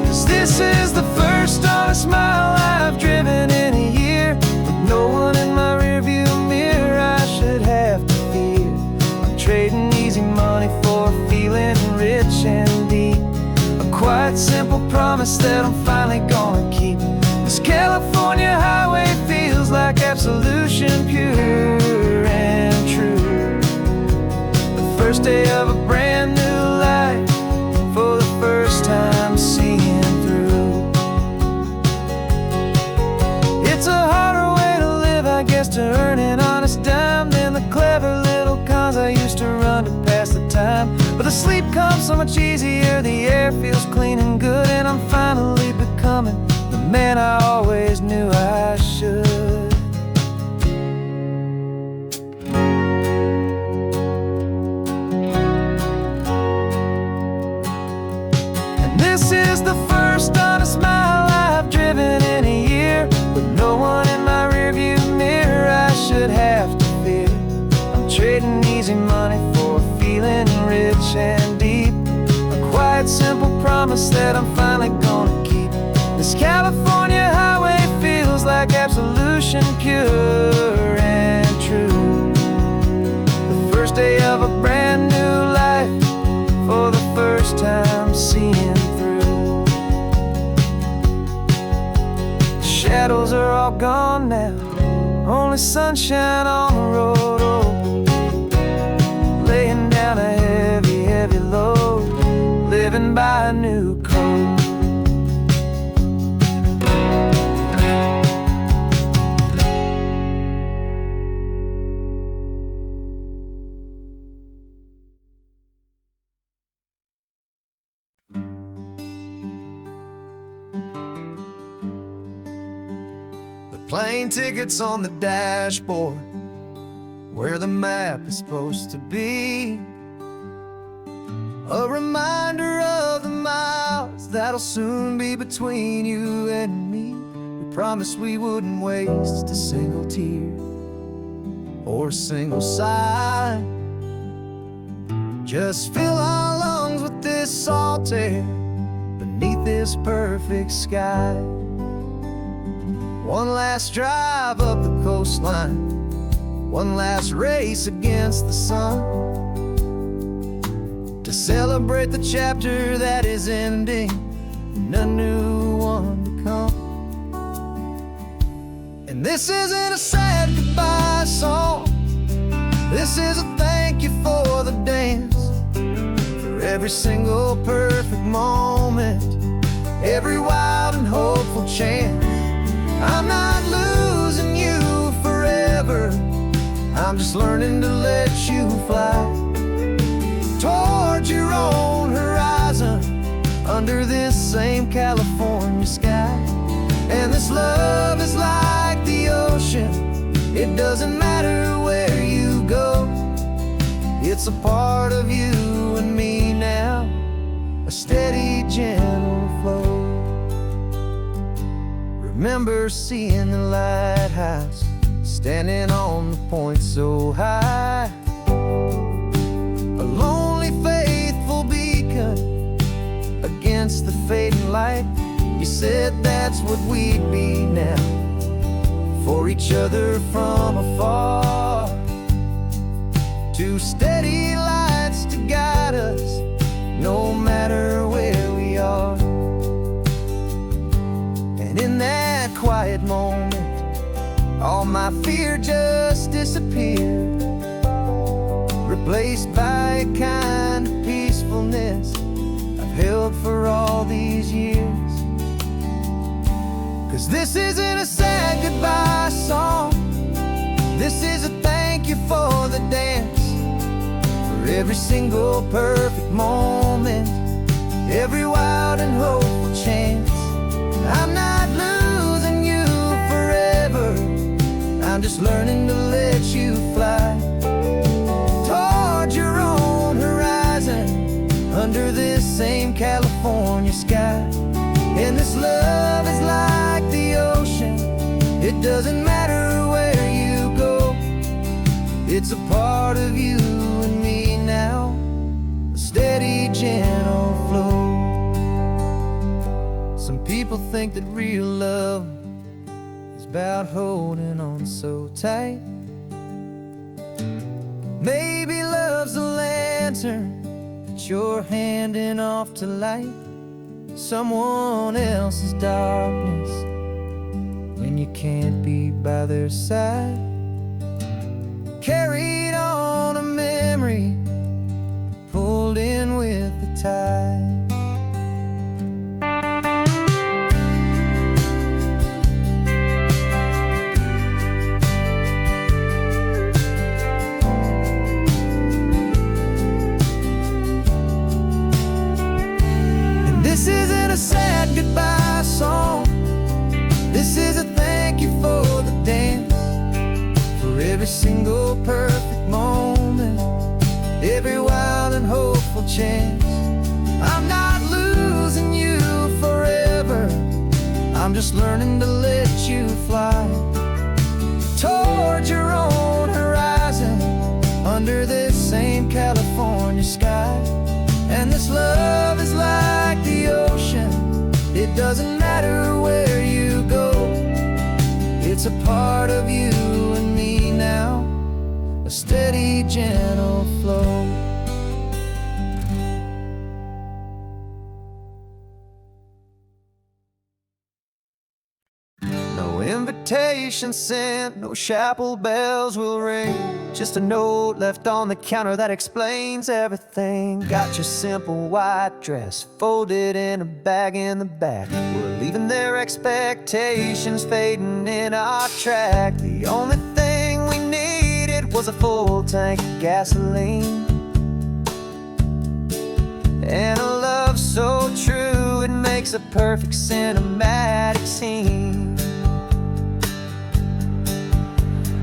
'Cause this is the first honest mile I've driven in a year, with no one in my rearview mirror I should have to fear. I'm trading easy money for a feeling rich and deep, a quiet, simple promise that I'm finally gonna keep. This California highway feels like absolution, pure and true. The first day of a brand new life, for the first time seeing through. It's a harder way to live, I guess, to earn an honest dime than the clever little cons I used to run to pass the time. But the sleep comes so much easier, the air feels clean and good, and I'm finally becoming the man I always knew I should. And this is the first honest mile I've driven in a year, with no one in my rearview mirror I should have to fear. I'm trading easy money for a feeling rich and deep, a quiet, simple promise that I'm finally gonna keep. This California highway feels like absolution, pure and true. The first day of a brand new life, for the first time seeing through. The shadows are all gone now, only sunshine on the road. Oh, laying down a heavy, heavy load, living by a new code. Plane tickets on the dashboard, where the map is supposed to be, a reminder of the miles that'll soon be between you and me. We promised we wouldn't waste a single tear or a single sigh. Just fill our lungs with this salt air beneath this perfect sky. One last drive up the coastline, one last race against the sun, to celebrate the chapter that is ending and a new one to come. And this isn't a sad goodbye song, this is a thank you for the dance, for every single perfect moment, every wild and hopeful chance. I'm not losing you forever, I'm just learning to let you fly toward your own horizon, under this same California sky. And this love is like the ocean, it doesn't matter where you go, it's a part of you and me now, a steady, gentle flow. Remember seeing the lighthouse, standing on the point so high, a lonely, faithful beacon against the fading light. You said that's what we'd be now, for each other from afar, two steady lights to guide us, no matter where we are. And in that quiet moment, all my fear just disappeared, replaced by a kind of peacefulness I've held for all these years. 'Cause this isn't a sad goodbye song, this is a thank you for the dance, for every single perfect moment, every wild and hopeful chance. I'm not losing you forever, I'm just learning to let you fly toward your own horizon, under this same California sky. And this love is like the ocean, it doesn't matter where you go, it's a part people think that real love is about holding on so tight. Maybe love's a lantern that you're handing off to light someone else's darkness when you can't be by their side. Carried on a memory, pulled in with the tide. This isn't a sad goodbye song. This is a thank you for the dance, for every single perfect moment, every wild and hopeful chance. I'm not losing you forever, I'm just learning to let you fly toward your own horizon, under this same California sky. And this love is like the ocean, it doesn't matter where you go. It's a part of you and me now, a steady, gentle flow. No invitation sent, no chapel bells will ring, just a note left on the counter that explains everything. Got your simple white dress folded in a bag in the back. We're leaving their expectations fading in our track. The only thing we needed was a full tank of gasoline, and a love so true it makes a perfect cinematic scene.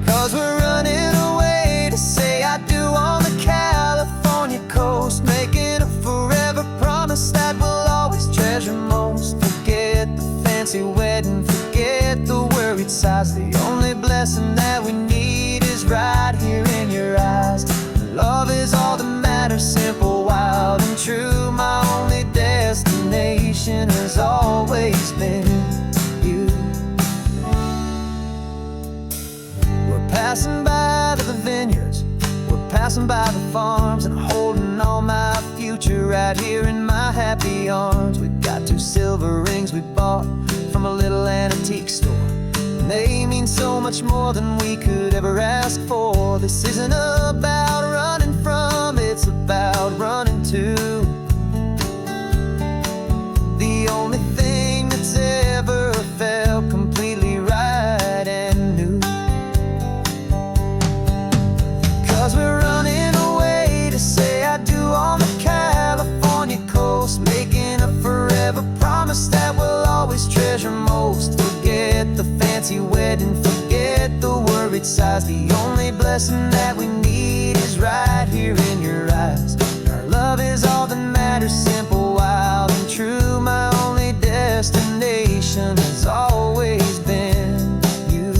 'Cause we're running away to say I do on the California coast, making a forever promise that we'll always treasure most. Forget the fancy wedding, forget the worried sighs. The only blessing that we need is right here in your eyes. Love is all that matters, simple, wild and true. My only destination has always been you. We're passing by the vineyards, we're passing by the farms, and holding all my future right here in my happy arms. We've got 2 silver rings we bought from a little antique store, and they mean so much more than we could ever ask for. This isn't about running from, it's about running to. The only thing that's ever felt completely right and new. 'Cause we're running away to say I do on the California coast, making a forever promise that we'll always treasure most. Forget the fancy wedding, forget the worried sighs. The only blessing that we need is right here in your eyes. Our love is all that matters, simple, wild and true. My only destination has always been you.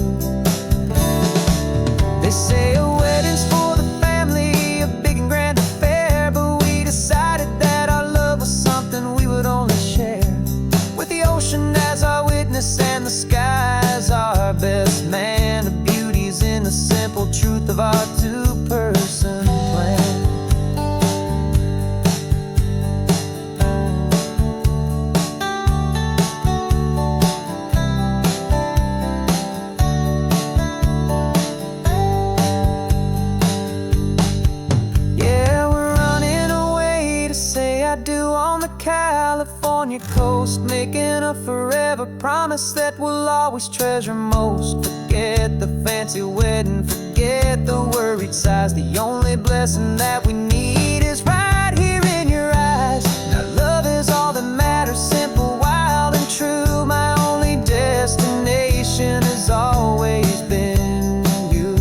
They say a wedding's for the family, a big and grand affair, but we decided that our love was something we would only share with the ocean as our witness and the sky as our best man. The beauty's in the simple truth of our 2-person plan. California coast, making a forever promise that we'll always treasure most. Forget the fancy wedding, forget the worried sighs. The only blessing that we need is right here in your eyes. Now love is all that matters, simple, wild and true. My only destination has always been you.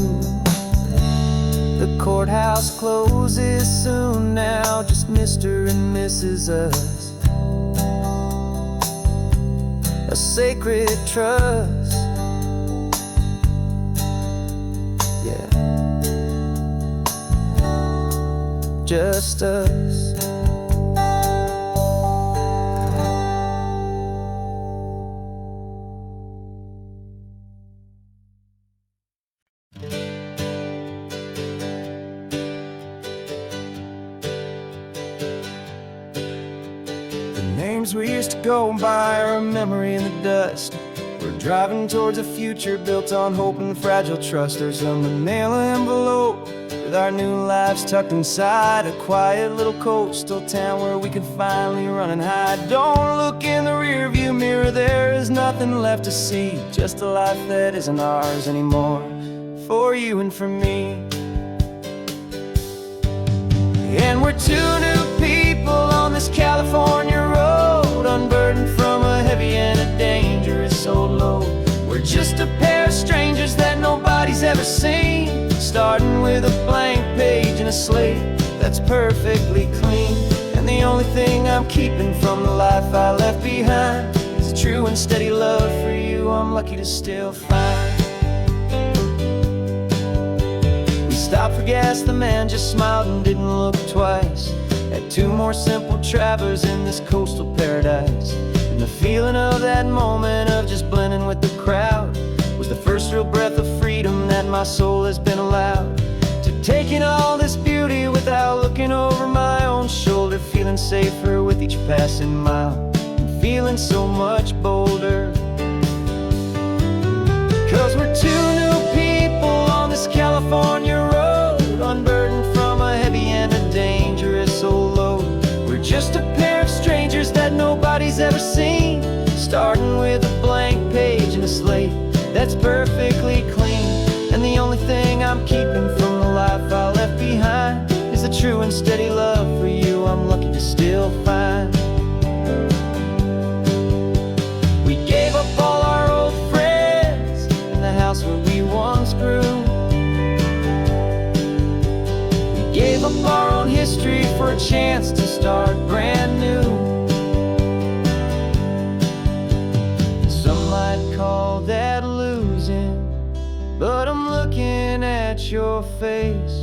The courthouse closes soon now, just Mr. and Mrs. Us. A sacred trust, yeah, just us. dreams we used to go by are a memory in the dust. We're driving towards a future built on hope and fragile trust. There's a manila envelope with our new lives tucked inside, a quiet little coastal town where we can finally run and hide. Don't look in the rearview mirror, there is nothing left to see, just a life that isn't ours anymore, for you and for me. And we're two new people on this California road, unburdened from a heavy and a dangerous old load. We're just a pair of strangers that nobody's ever seen, starting with a blank page and a slate that's perfectly clean. And the only thing I'm keeping from the life I left behind is a true and steady love for you I'm lucky to still find. We stopped for gas, the man just smiled and didn't look twice. Had two more simple travelers in this coastal paradise. And the feeling of that moment of just blending with the crowd was the first real breath of freedom that my soul has been allowed to take in all this beauty without looking over my own shoulder, feeling safer with each passing mile and feeling so much bolder. 'Cause we're two new people on this California road, unburdened from a heavy and a dangerous old load. We're just a pair of strangers that nobody's ever seen, starting with a blank page and a slate that's perfectly clean. And the only thing I'm keeping from the life I left behind is the true and steady love for you I'm lucky to still find. We gave up all our old friends in the house where we once grew. We gave up our own history for a chance to start brand new. Some might call that losing, but I'm looking at your face,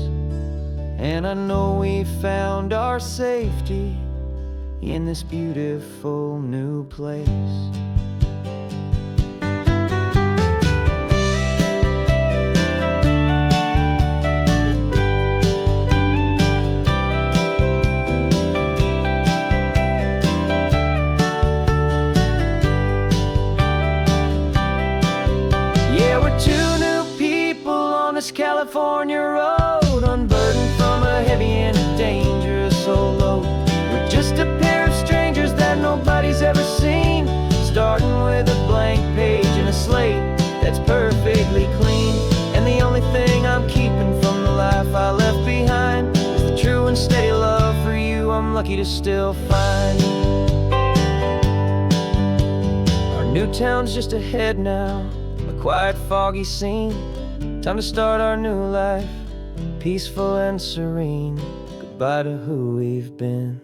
and I know we found our safety in this beautiful new place. Yeah, we're two new people on this California road, unburdened from a heavy and a dangerous old load. We're just a pair of strangers that nobody's ever seen, starting with a blank page and a slate that's perfectly clean. And the only thing I'm keeping from the life I left behind is the true and steady love for you I'm lucky to still find. Our new town's just ahead now, a quiet, foggy scene. Time to start our new life, peaceful and serene. Goodbye to who we've been.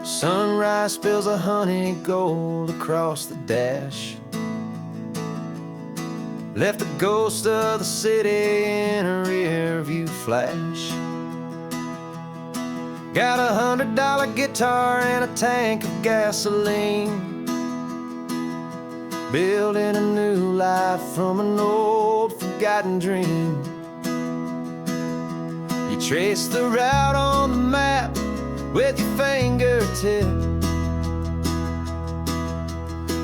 Sunrise spills a honey gold across the dash, left the ghost of the city in a rear view flash. Got a $100 guitar and a tank of gasoline, building a new life from an old forgotten dream. You trace the route on the map with your fingertip,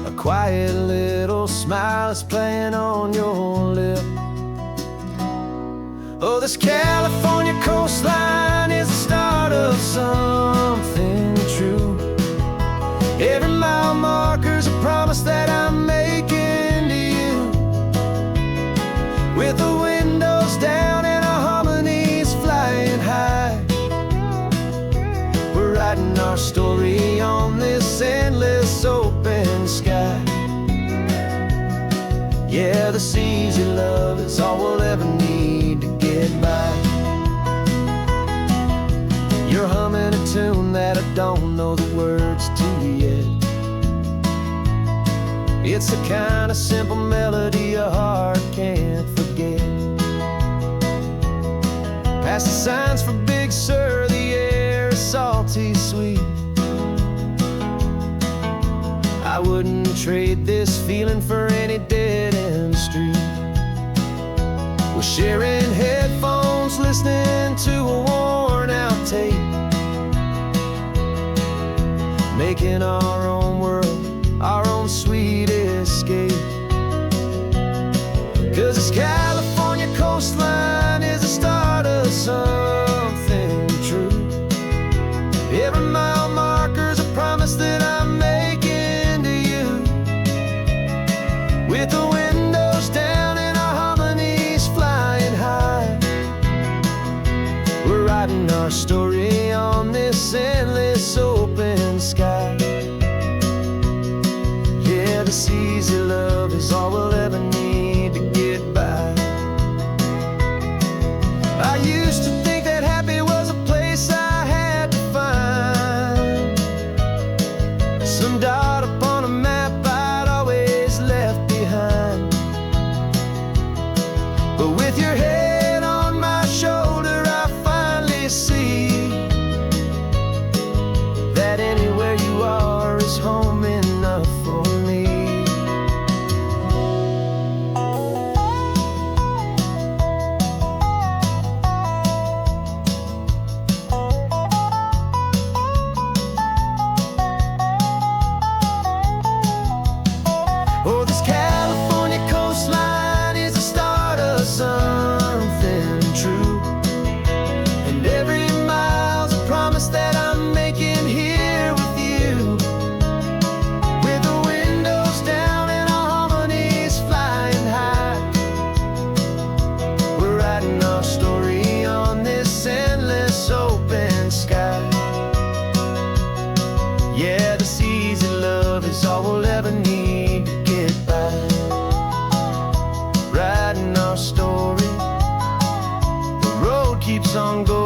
a quiet little smile is playing on your lip. Oh, this California coastline is the start of something true. Every mile marker's a promise that I'm making to you, with the windows down and our harmonies flying high. We're writing our story on this endless open sky. Yeah, this easy love is all we'll ever need to get by. You're humming a tune that I don't know the words to yet. It's the kind of simple melody a heart can't forget. Past the signs for Big Sur, the air is salty sweet. I wouldn't trade this feeling for any dead-end street. We're sharing headphones, listening to a worn-out tape, making our own world, our own sweet escape. 'Cause this California coastline is the start of something true. Every mile marker's a promise that I'm making to you. With the windows down and our harmonies flying high, we're writing our story on this endless open sky. Yeah, this easy love is all we'll ever need to get by. I used to think that happy was a place I had to find, some dot upon a map I'd always left behind. But with your head on my shoulder, I finally see that anywhere you are is home enough for me. Oh, this California coastline is the start of something true, and every mile's a promise that I'm making here with you. With the windows down and our harmonies flying high, we're writing our story on this endless open sky. Yeah, this easy love is all we'll ever need to get by. Writing our story, the road keeps on going.